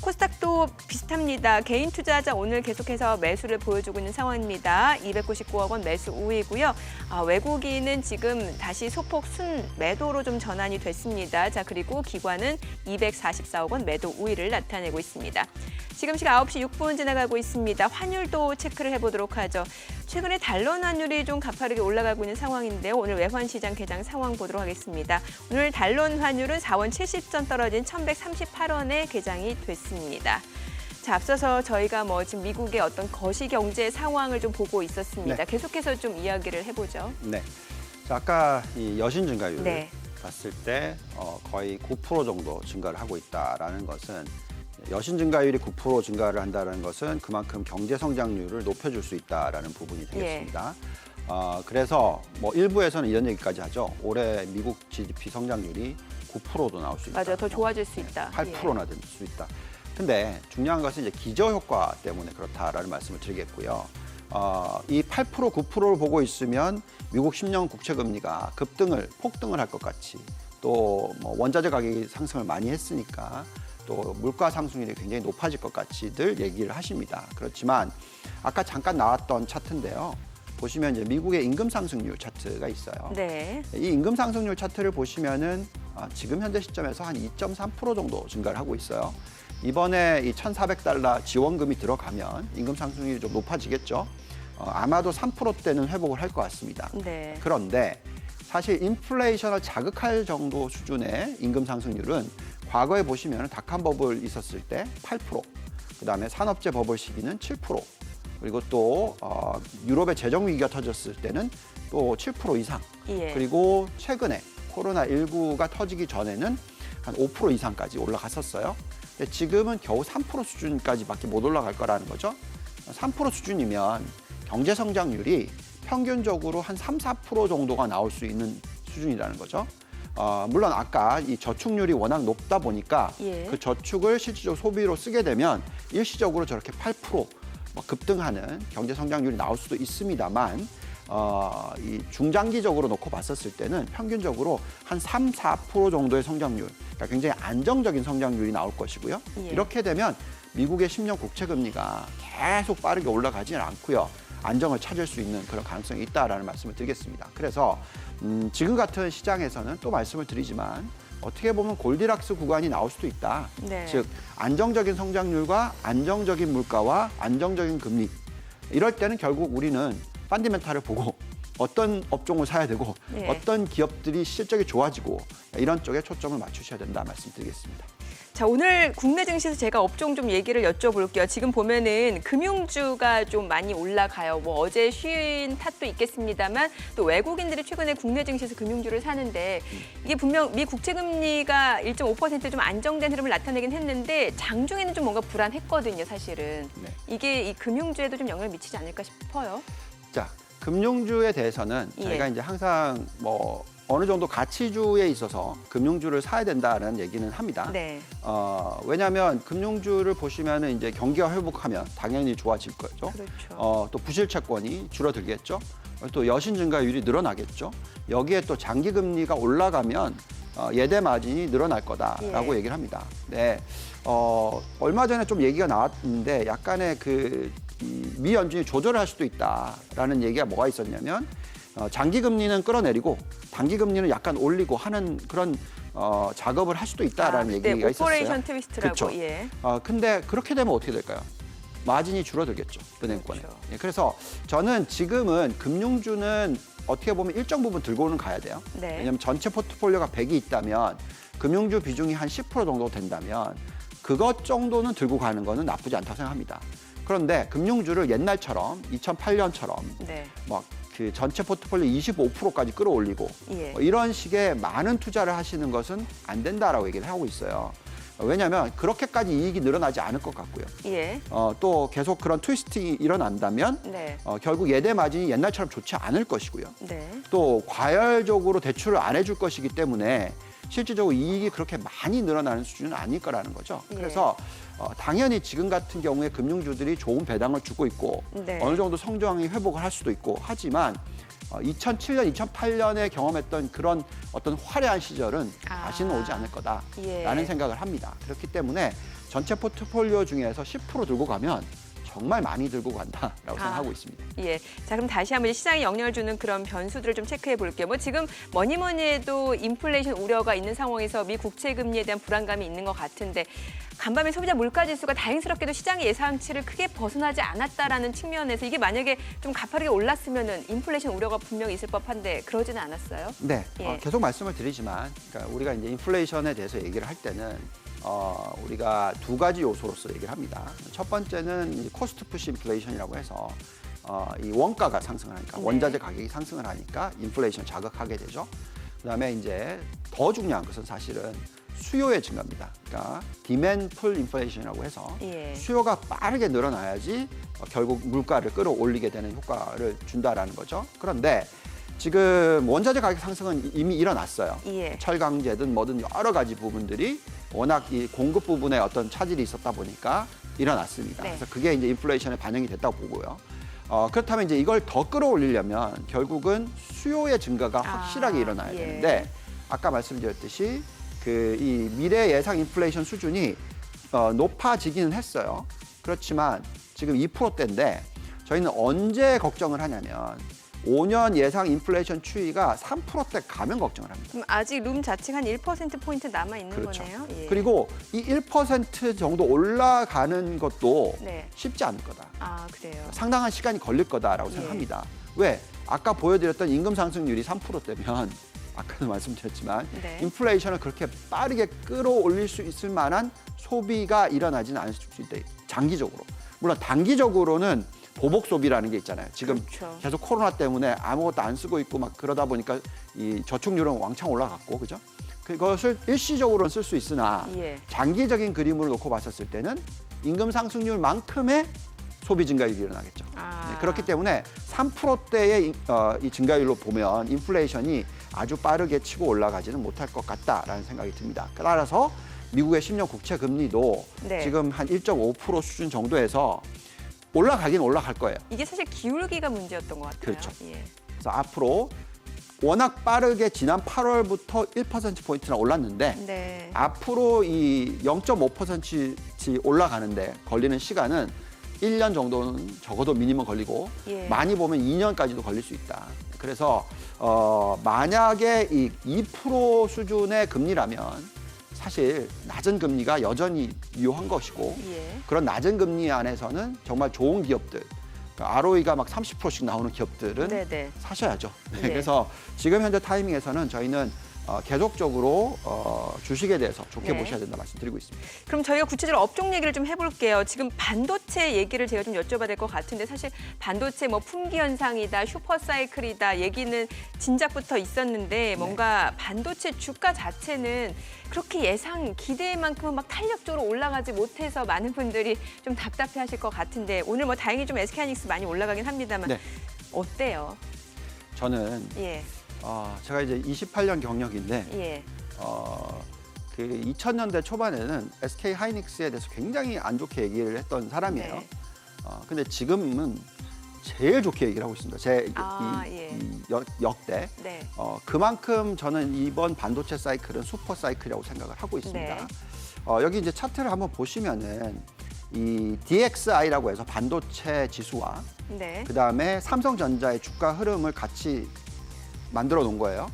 코스닥도 비슷합니다. 개인 투자자 오늘 계속해서 매수를 보여주고 있는 상황입니다. 299억 원 매수 우위고요. 외국인은 지금 다시 소폭 순매도로 좀 전환이 됐습니다. 자, 그리고 기관은 244억 원 매도 우위를 나타내고 있습니다. 지금 시각 9시 6분 지나가고 있습니다. 환율도 체크를 해보도록 하죠. 최근에 달러 환율이 좀 가파르게 올라가고 있는 상황인데요. 오늘 외환시장 개장 상황 보도록 하겠습니다. 오늘 달러 환율은 4원 70전 떨어진 1,138원에 개장이 됐습니다. 자, 앞서서 저희가 지금 미국의 어떤 거시경제 상황을 좀 보고 있었습니다. 네. 계속해서 좀 이야기를 해보죠. 네. 자, 아까 이 여신 증가율 네. 봤을 때 거의 9% 정도 증가를 하고 있다라는 것은 여신 증가율이 9% 증가를 한다는 것은 그만큼 경제 성장률을 높여줄 수 있다라는 부분이 되겠습니다. 그래서 일부에서는 이런 얘기까지 하죠. 올해 미국 GDP 성장률이 9%도 나올 수 있다. 맞아요. 더 좋아질 수 있다. 8%나 될 수 있다. 근데 중요한 것은 이제 기저효과 때문에 그렇다라는 말씀을 드리겠고요. 이 8%, 9%를 보고 있으면 미국 10년 국채 금리가 폭등을 할 것 같이 또 원자재 가격이 상승을 많이 했으니까 또 물가 상승률이 굉장히 높아질 것 같이들 얘기를 하십니다. 그렇지만 아까 잠깐 나왔던 차트인데요. 보시면 이제 미국의 임금 상승률 차트가 있어요. 네. 이 임금 상승률 차트를 보시면은 지금 현재 시점에서 한 2.3% 정도 증가를 하고 있어요. 이번에 이 $1,400 지원금이 들어가면 임금 상승률이 좀 높아지겠죠. 아마도 3%대는 회복을 할 것 같습니다. 네. 그런데 사실 인플레이션을 자극할 정도 수준의 임금 상승률은 과거에 보시면 닷컴 버블 있었을 때 8%, 그다음에 산업재 버블 시기는 7%, 그리고 또 유럽의 재정 위기가 터졌을 때는 또 7% 이상. 예. 그리고 최근에 코로나19가 터지기 전에는 한 5% 이상까지 올라갔었어요. 근데 지금은 겨우 3% 수준까지밖에 못 올라갈 거라는 거죠. 3% 수준이면 경제 성장률이 평균적으로 한 3, 4% 정도가 나올 수 있는 수준이라는 거죠. 물론 아까 이 저축률이 워낙 높다 보니까 예. 그 저축을 실질적으로 소비로 쓰게 되면 일시적으로 저렇게 8% 급등하는 경제 성장률이 나올 수도 있습니다만 이 중장기적으로 놓고 봤었을 때는 평균적으로 한 3, 4% 정도의 성장률, 그러니까 굉장히 안정적인 성장률이 나올 것이고요. 예. 이렇게 되면 미국의 10년 국채 금리가 계속 빠르게 올라가지는 않고요. 안정을 찾을 수 있는 그런 가능성이 있다라는 말씀을 드리겠습니다. 그래서 지금 같은 시장에서는 또 말씀을 드리지만 어떻게 보면 골디락스 구간이 나올 수도 있다. 네. 즉 안정적인 성장률과 안정적인 물가와 안정적인 금리. 이럴 때는 결국 우리는 펀더멘탈을 보고 어떤 업종을 사야 되고 예. 어떤 기업들이 실적이 좋아지고 이런 쪽에 초점을 맞추셔야 된다 말씀드리겠습니다. 자, 오늘 국내 증시에서 제가 업종 좀 얘기를 여쭤볼게요. 지금 보면은 금융주가 좀 많이 올라가요. 어제 쉬인 탓도 있겠습니다만 또 외국인들이 최근에 국내 증시에서 금융주를 사는데 이게 분명 미 국채 금리가 1.5% 좀 안정된 흐름을 나타내긴 했는데 장중에는 좀 뭔가 불안했거든요, 사실은. 네. 이게 이 금융주에도 좀 영향을 미치지 않을까 싶어요. 자, 금융주에 대해서는 예. 저희가 이제 항상 어느 정도 가치주에 있어서 금융주를 사야 된다는 얘기는 합니다. 네. 왜냐하면 금융주를 보시면은 이제 경기가 회복하면 당연히 좋아질 거죠. 그렇죠. 또 부실 채권이 줄어들겠죠. 또 여신 증가율이 늘어나겠죠. 여기에 또 장기 금리가 올라가면 예대 마진이 늘어날 거다라고 예. 얘기를 합니다. 네. 얼마 전에 좀 얘기가 나왔는데 약간의 이 미 연준이 조절을 할 수도 있다라는 얘기가 뭐가 있었냐면 장기 금리는 끌어내리고 단기 금리는 약간 올리고 하는 그런 작업을 할 수도 있다라는 얘기가 있었어요. 오퍼레이션 트위스트라고. 그렇죠. 예. 근데 그렇게 되면 어떻게 될까요? 마진이 줄어들겠죠, 은행권에. 그렇죠. 예, 그래서 저는 지금은 금융주는 어떻게 보면 일정 부분 들고는 가야 돼요. 네. 왜냐하면 전체 포트폴리오가 100이 있다면 금융주 비중이 한 10% 정도 된다면 그것 정도는 들고 가는 거는 나쁘지 않다고 생각합니다. 그런데 금융주를 옛날처럼 2008년처럼 네. 막 그 전체 포트폴리오 25%까지 끌어올리고 예. 이런 식의 많은 투자를 하시는 것은 안 된다라고 얘기를 하고 있어요. 왜냐하면 그렇게까지 이익이 늘어나지 않을 것 같고요. 예. 또 계속 그런 트위스팅이 일어난다면 네. 결국 예대 마진이 옛날처럼 좋지 않을 것이고요. 네. 또 과열적으로 대출을 안 해줄 것이기 때문에 실질적으로 이익이 그렇게 많이 늘어나는 수준은 아닐 거라는 거죠. 예. 그래서 당연히 지금 같은 경우에 금융주들이 좋은 배당을 주고 있고 네. 어느 정도 성장이 회복을 할 수도 있고 하지만 2007년, 2008년에 경험했던 그런 어떤 화려한 시절은 다시는 오지 않을 거다라는 예. 생각을 합니다. 그렇기 때문에 전체 포트폴리오 중에서 10% 들고 가면 정말 많이 들고 간다라고 생각하고 있습니다. 예. 자, 그럼 다시 한번 시장에 영향을 주는 그런 변수들을 좀 체크해 볼게요. 뭐 지금 뭐니 해도 인플레이션 우려가 있는 상황에서 미 국채 금리에 대한 불안감이 있는 것 같은데 간밤에 소비자 물가 지수가 다행스럽게도 시장의 예상치를 크게 벗어나지 않았다라는 측면에서 이게 만약에 좀 가파르게 올랐으면은 인플레이션 우려가 분명히 있을 법한데 그러지는 않았어요. 네, 예. 계속 말씀을 드리지만, 그러니까 우리가 이제 인플레이션에 대해서 얘기를 할 때는 우리가 두 가지 요소로서 얘기를 합니다. 첫 번째는 이제 코스트 푸시 인플레이션이라고 해서 이 원가가 상승을 하니까 네. 원자재 가격이 상승을 하니까 인플레이션 자극하게 되죠. 그다음에 이제 더 중요한 것은 사실은 수요의 증가입니다. 그러니까 디맨드 풀 인플레이션이라고 해서 예. 수요가 빠르게 늘어나야지 결국 물가를 끌어올리게 되는 효과를 준다라는 거죠. 그런데 지금 원자재 가격 상승은 이미 일어났어요. 예. 철강제든 뭐든 여러 가지 부분들이 워낙 이 공급 부분에 어떤 차질이 있었다 보니까 일어났습니다. 네. 그래서 그게 이제 인플레이션에 반영이 됐다고 보고요. 그렇다면 이제 이걸 더 끌어올리려면 결국은 수요의 증가가 확실하게 일어나야 예. 되는데 아까 말씀드렸듯이 그 이 미래 예상 인플레이션 수준이 높아지기는 했어요. 그렇지만 지금 2%대인데 저희는 언제 걱정을 하냐면 5년 예상 인플레이션 추이가 3%대 가면 걱정을 합니다. 그럼 아직 룸 자체가 한 1%포인트 남아 있는 그렇죠. 거네요. 예. 그리고 이 1% 정도 올라가는 것도 네. 쉽지 않을 거다. 아, 그래요. 상당한 시간이 걸릴 거다라고 예. 생각합니다. 왜? 아까 보여드렸던 임금 상승률이 3%대면 아까도 말씀드렸지만 네. 인플레이션을 그렇게 빠르게 끌어올릴 수 있을 만한 소비가 일어나지는 않을 수 있다. 장기적으로. 물론 단기적으로는 보복 소비라는 게 있잖아요. 지금 그렇죠. 계속 코로나 때문에 아무것도 안 쓰고 있고 막 그러다 보니까 이 저축률은 왕창 올라갔고, 그죠? 그것을 일시적으로는 쓸 수 있으나 예. 장기적인 그림으로 놓고 봤었을 때는 임금 상승률만큼의 소비 증가율이 일어나겠죠. 아. 네, 그렇기 때문에 3%대의 이 증가율로 보면 인플레이션이 아주 빠르게 치고 올라가지는 못할 것 같다라는 생각이 듭니다. 따라서 미국의 10년 국채 금리도 네. 지금 한 1.5% 수준 정도에서 올라가긴 올라갈 거예요. 이게 사실 기울기가 문제였던 것 같아요. 그렇죠. 예. 그래서 앞으로 워낙 빠르게 지난 8월부터 1%포인트나 올랐는데 네. 앞으로 이 0.5%치 올라가는데 걸리는 시간은 1년 정도는 적어도 미니멈 걸리고 예. 많이 보면 2년까지도 걸릴 수 있다. 그래서 만약에 이 2% 수준의 금리라면 사실 낮은 금리가 여전히 유효한 것이고 예. 그런 낮은 금리 안에서는 정말 좋은 기업들, 그러니까 ROE가 막 30%씩 나오는 기업들은 네네. 사셔야죠. 네, 네. 그래서 지금 현재 타이밍에서는 저희는 계속적으로 주식에 대해서 좋게 네. 보셔야 된다 말씀드리고 있습니다. 그럼 저희가 구체적으로 업종 얘기를 좀 해볼게요. 지금 반도체 얘기를 제가 좀 여쭤봐야 될 것 같은데 사실 반도체 뭐 품귀 현상이다, 슈퍼 사이클이다 얘기는 진작부터 있었는데 뭔가 반도체 주가 자체는 그렇게 예상 기대만큼은 막 탄력적으로 올라가지 못해서 많은 분들이 좀 답답해하실 것 같은데 오늘 뭐 다행히 좀 SK하이닉스 많이 올라가긴 합니다만 네. 어때요? 저는 예, 제가 이제 28년 경력인데 예, 그 2000년대 초반에는 SK 하이닉스에 대해서 굉장히 안 좋게 얘기를 했던 사람이에요. 네. 근데 지금은 제일 좋게 얘기를 하고 있습니다. 제 예. 역대. 네, 그만큼 저는 이번 반도체 사이클은 슈퍼 사이클이라고 생각을 하고 있습니다. 네. 여기 이제 차트를 한번 보시면은 이 DXI라고 해서 반도체 지수와 네. 그다음에 삼성전자의 주가 흐름을 같이 만들어 놓은 거예요.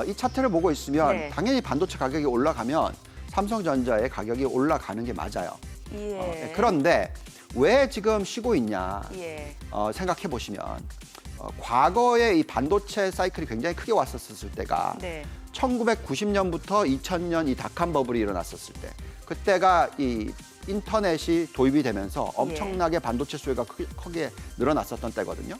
이 차트를 보고 있으면 네. 당연히 반도체 가격이 올라가면 삼성전자의 가격이 올라가는 게 맞아요. 예. 그런데 왜 지금 쉬고 있냐 예. 생각해 보시면 과거에 이 반도체 사이클이 굉장히 크게 왔었을 때가 네. 1990년부터 2000년 이 닷컴 버블이 일어났었을 때 그때가 이 인터넷이 도입이 되면서 엄청나게 반도체 수요가 크게 늘어났었던 때거든요.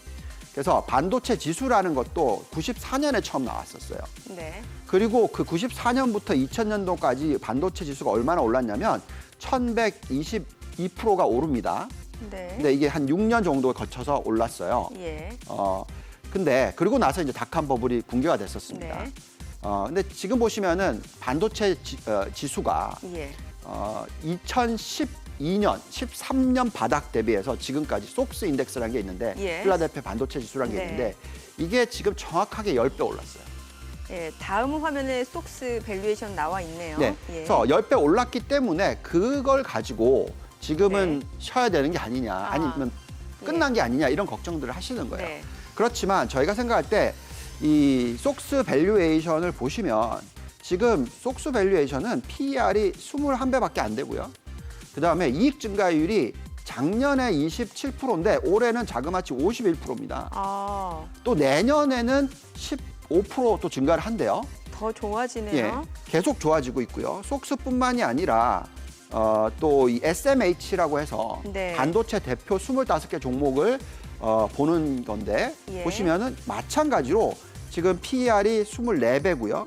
그래서 반도체 지수라는 것도 94년에 처음 나왔었어요. 네. 그리고 그 94년부터 2000년도까지 반도체 지수가 얼마나 올랐냐면 1122%가 오릅니다. 네. 근데 이게 한 6년 정도 거쳐서 올랐어요. 예. 근데 그리고 나서 이제 닷컴 버블이 붕괴가 됐었습니다. 네. 근데 지금 보시면은 반도체 지수가 예. 2012년, 13년 바닥 대비해서 지금까지 속스 인덱스라는 게 있는데 예. 필라델피아 반도체 지수라는 게 네. 있는데 이게 지금 정확하게 10배 올랐어요. 예. 다음 화면에 속스 밸류에이션 나와 있네요. 네. 예. 그래서 10배 올랐기 때문에 그걸 가지고 지금은 네. 쉬어야 되는 게 아니냐, 아니면 끝난 게 아니냐 이런 걱정들을 하시는 거예요. 네. 그렇지만 저희가 생각할 때 이 속스 밸류에이션을 보시면 지금 속스 밸류에이션은 PER이 21배밖에 안 되고요. 그다음에 이익 증가율이 작년에 27%인데 올해는 자그마치 51%입니다. 아, 또 내년에는 15% 증가를 한대요. 더 좋아지네요. 예, 계속 좋아지고 있고요. 속스뿐만이 아니라 또 이 SMH라고 해서 네. 반도체 대표 25개 종목을 보는 건데 예. 보시면은 마찬가지로 지금 PER이 24배고요.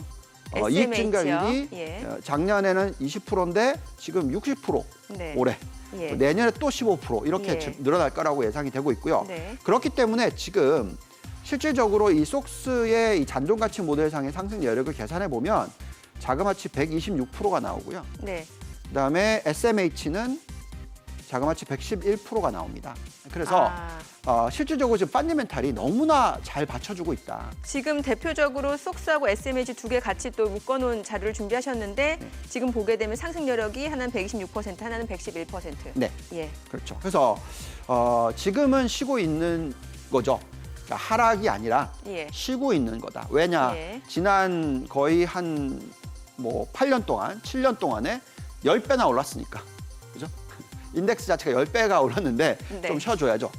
이익 SMH 요? 증가율이 예. 작년에는 20%인데 지금 60% 네. 올해. 예. 내년에 또 15% 이렇게 예. 늘어날 거라고 예상이 되고 있고요. 네. 그렇기 때문에 지금 실질적으로 이 속스의 이 잔존 가치 모델상의 상승 여력을 계산해 보면 자그마치 126%가 나오고요. 네. 그다음에 SMH는 자그마치 111%가 나옵니다. 그래서 실질적으로 지금 펀더멘탈이 너무나 잘 받쳐주고 있다. 지금 대표적으로 속스하고 SMH 두 개 같이 또 묶어놓은 자료를 준비하셨는데 지금 보게 되면 상승 여력이 하나는 126%, 하나는 111%. 네, 예. 그렇죠. 그래서 지금은 쉬고 있는 거죠. 그러니까 하락이 아니라 예. 쉬고 있는 거다. 왜냐? 예. 지난 거의 한 8년 동안, 7년 동안에 10배나 올랐으니까. 그죠? 인덱스 자체가 10배가 올랐는데 네. 좀 쉬어줘야죠.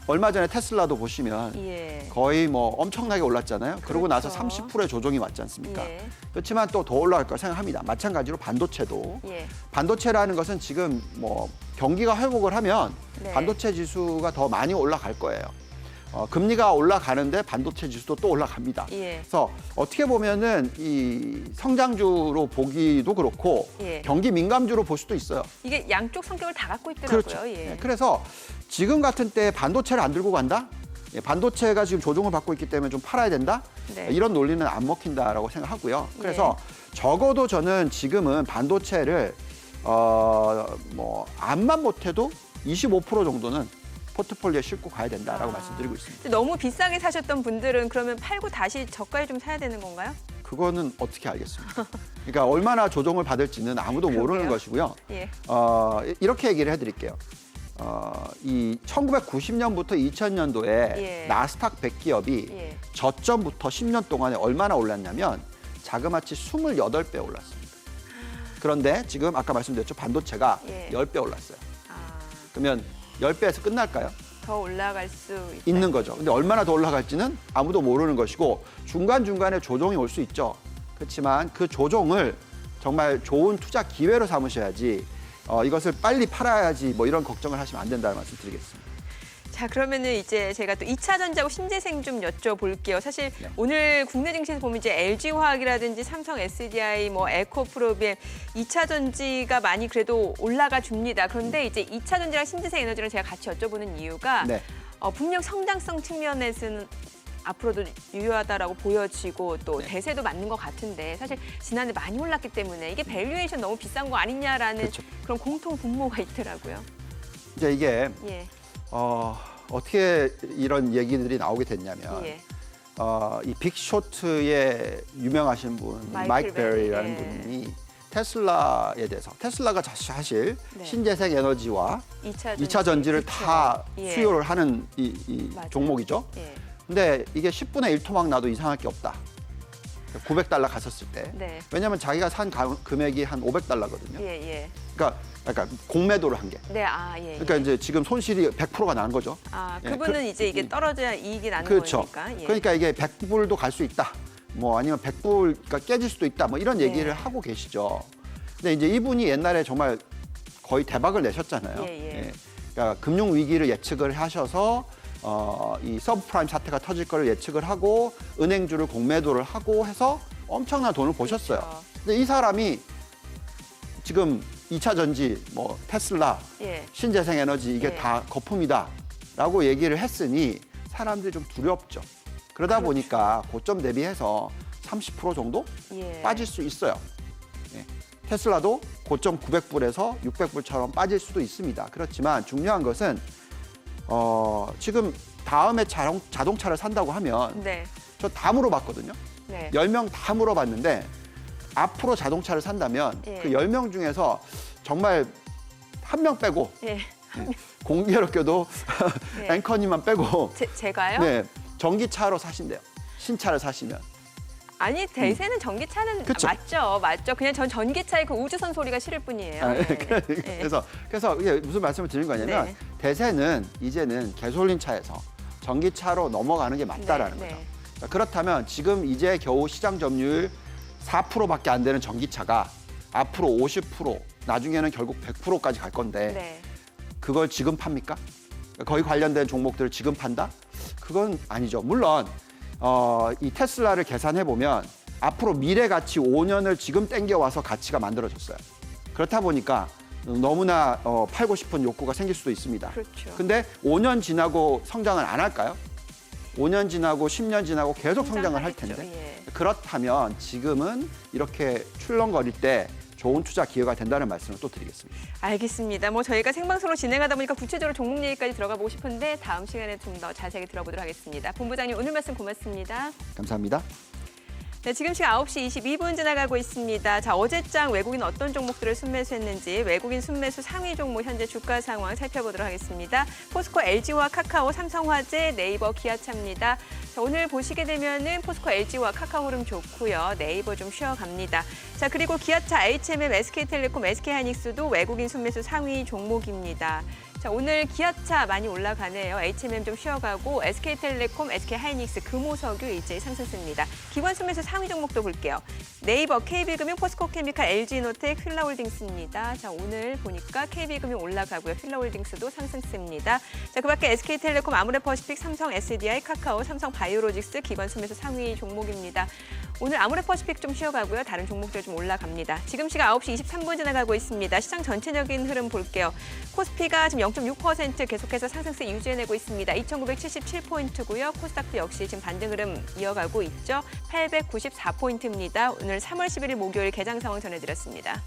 얼마 전에 테슬라도 보시면 예. 거의 엄청나게 올랐잖아요. 그러고 나서 그렇죠. 30%의 조정이 왔지 않습니까? 예. 그렇지만 또 더 올라갈 걸 생각합니다. 마찬가지로 반도체도 예. 반도체라는 것은 지금 경기가 회복을 하면 네. 반도체 지수가 더 많이 올라갈 거예요. 금리가 올라가는데 반도체 지수도 또 올라갑니다. 예. 그래서 어떻게 보면은 이 성장주로 보기도 그렇고 예. 경기 민감주로 볼 수도 있어요. 이게 양쪽 성격을 다 갖고 있더라고요. 그렇죠. 예. 네, 그래서 지금 같은 때 반도체를 안 들고 간다? 반도체가 지금 조정을 받고 있기 때문에 좀 팔아야 된다? 네. 이런 논리는 안 먹힌다라고 생각하고요. 그래서 적어도 저는 지금은 반도체를 암만 못해도 25% 정도는 포트폴리오에 싣고 가야 된다라고 말씀드리고 있습니다. 너무 비싸게 사셨던 분들은 그러면 팔고 다시 저가에 좀 사야 되는 건가요? 그거는 어떻게 알겠습니까? 그러니까 얼마나 조정을 받을지는 아무도 모르는 그러게요. 것이고요. 예. 이렇게 얘기를 해드릴게요. 이 1990년부터 2000년도에 예. 나스닥 100기업이 예. 저점부터 10년 동안에 얼마나 올랐냐면 자그마치 28배 올랐습니다. 그런데 지금 아까 말씀드렸죠. 반도체가 예. 10배 올랐어요. 아, 그러면 10배에서 끝날까요? 더 올라갈 수 있다. 있는 거죠. 근데 얼마나 더 올라갈지는 아무도 모르는 것이고 중간중간에 조정이 올 수 있죠. 그렇지만 그 조정을 정말 좋은 투자 기회로 삼으셔야지 이것을 빨리 팔아야지 이런 걱정을 하시면 안 된다는 말씀 드리겠습니다. 자, 그러면은 이제 제가 또 2차 전지하고 신재생 좀 여쭤볼게요. 사실 네. 오늘 국내 증시에서 보면 이제 LG화학이라든지 삼성 SDI, 에코프로비엠 2차 전지가 많이 그래도 올라가 줍니다. 그런데 이제 2차 전지랑 신재생 에너지랑 제가 같이 여쭤보는 이유가 네. 분명 성장성 측면에서는 앞으로도 유효하다라고 보여지고 또 네. 대세도 맞는 것 같은데 사실 지난해 많이 올랐기 때문에 이게 밸류에이션 너무 비싼 거 아니냐라는 그렇죠. 그런 공통 분모가 있더라고요. 이제 이게 예, 어떻게 이런 얘기들이 나오게 됐냐면 예. 이 빅쇼트의 유명하신 분 마이클 마이크 베리라는 베리, 예. 분이 테슬라에 대해서 테슬라가 사실 네. 신재생 에너지와 2차 전지를 그쵸. 다 예. 수요를 하는 이 맞아요. 종목이죠. 예. 근데 이게 10분의 1 토막 나도 이상할 게 없다. $900 갔었을 때. 네. 왜냐하면 자기가 산 금액이 한 $500거든요. 예, 예. 그러니까 공매도를 한 게. 네, 아, 예. 그러니까 예. 이제 지금 손실이 100%가 난 거죠. 아, 예, 그분은 이제 이게 떨어져야 이익이 나는 그렇죠. 거니까. 예. 그러니까 이게 100불도 갈 수 있다. 뭐 아니면 100불가 깨질 수도 있다. 뭐 이런 얘기를 네. 하고 계시죠. 근데 이제 이분이 옛날에 정말 거의 대박을 내셨잖아요. 예. 그러니까 금융 위기를 예측을 하셔서 이 서브프라임 사태가 터질 거를 예측을 하고 은행주를 공매도를 하고 해서 엄청난 돈을 보셨어요. 그렇죠. 근데 이 사람이 지금 2차 전지, 뭐 테슬라, 예. 신재생 에너지 이게 예. 다 거품이다라고 얘기를 했으니 사람들이 좀 두렵죠. 그러다 그렇죠. 보니까 고점 대비해서 30% 정도 예. 빠질 수 있어요. 예. 테슬라도 고점 900불에서 600불처럼 빠질 수도 있습니다. 그렇지만 중요한 것은 지금 다음에 자동차를 산다고 하면 네. 저 다 물어봤거든요. 네. 10명 다 물어봤는데 앞으로 자동차를 산다면 예. 그 10명 중에서 정말 한 명 빼고 예. 공교롭게도 네. 앵커님만 빼고 제가요? 네, 전기차로 사신대요. 신차를 사시면. 아니, 대세는 전기차는 그쵸. 맞죠. 그냥 전 전기차의 그 우주선 소리가 싫을 뿐이에요. 아, 예. 그래서 이게 무슨 말씀을 드리는 거냐면 네. 대세는 이제는 가솔린 차에서 전기차로 넘어가는 게 맞다라는 네, 거죠. 네. 자, 그렇다면 지금 이제 겨우 시장 점유율 4%밖에 안 되는 전기차가 앞으로 50%, 나중에는 결국 100%까지 갈 건데 네. 그걸 지금 팝니까? 거의 관련된 종목들을 지금 판다? 그건 아니죠. 물론 이 테슬라를 계산해 보면 앞으로 미래 가치 5년을 지금 땡겨와서 가치가 만들어졌어요. 그렇다 보니까 너무나 팔고 싶은 욕구가 생길 수도 있습니다. 그렇죠. 근데 5년 지나고 성장을 안 할까요? 5년 지나고 10년 지나고 계속 성장을 할 성장하겠죠. 텐데. 예. 그렇다면 지금은 이렇게 출렁거릴 때 좋은 투자 기회가 된다는 말씀을 또 드리겠습니다. 알겠습니다. 뭐 저희가 생방송으로 진행하다 보니까 구체적으로 종목 얘기까지 들어가 보고 싶은데 다음 시간에 좀 더 자세하게 들어보도록 하겠습니다. 본부장님 오늘 말씀 고맙습니다. 감사합니다. 네, 지금 시각 9시 22분 지나가고 있습니다. 자, 어제장 외국인 어떤 종목들을 순매수했는지 외국인 순매수 상위 종목 현재 주가 상황 살펴보도록 하겠습니다. 포스코 LG와 카카오, 삼성화재, 네이버, 기아차입니다. 자, 오늘 보시게 되면은 포스코 LG와 카카오 흐름 좋고요. 네이버 좀 쉬어갑니다. 자, 그리고 기아차, HMM, SK텔레콤, SK하이닉스도 외국인 순매수 상위 종목입니다. 자, 오늘 기아차 많이 올라가네요. HMM 좀 쉬어가고 SK텔레콤, SK하이닉스, 금호석유 일제히 상승세입니다. 기관 순매수 상위 종목도 볼게요. 네이버, KB금융, 포스코케미칼, LG노텍, 휠라홀딩스입니다. 자, 오늘 보니까 KB금융 올라가고요. 휠라홀딩스도 상승세입니다. 자, 그밖에 SK텔레콤, 아모레퍼시픽, 삼성, SDI, 카카오, 삼성 바이오로직스 기관 순매수 상위 종목입니다. 오늘 아모레퍼시픽 좀 쉬어가고요. 다른 종목들 좀 올라갑니다. 지금 시각 9시 23분 지나가고 있습니다. 시장 전체적인 흐름 볼게요. 코스피가 지금 0.6% 계속해서 상승세 유지해내고 있습니다. 2,977포인트고요. 코스닥도 역시 지금 반등 흐름 이어가고 있죠. 894포인트입니다. 오늘 3월 11일 목요일 개장 상황 전해드렸습니다.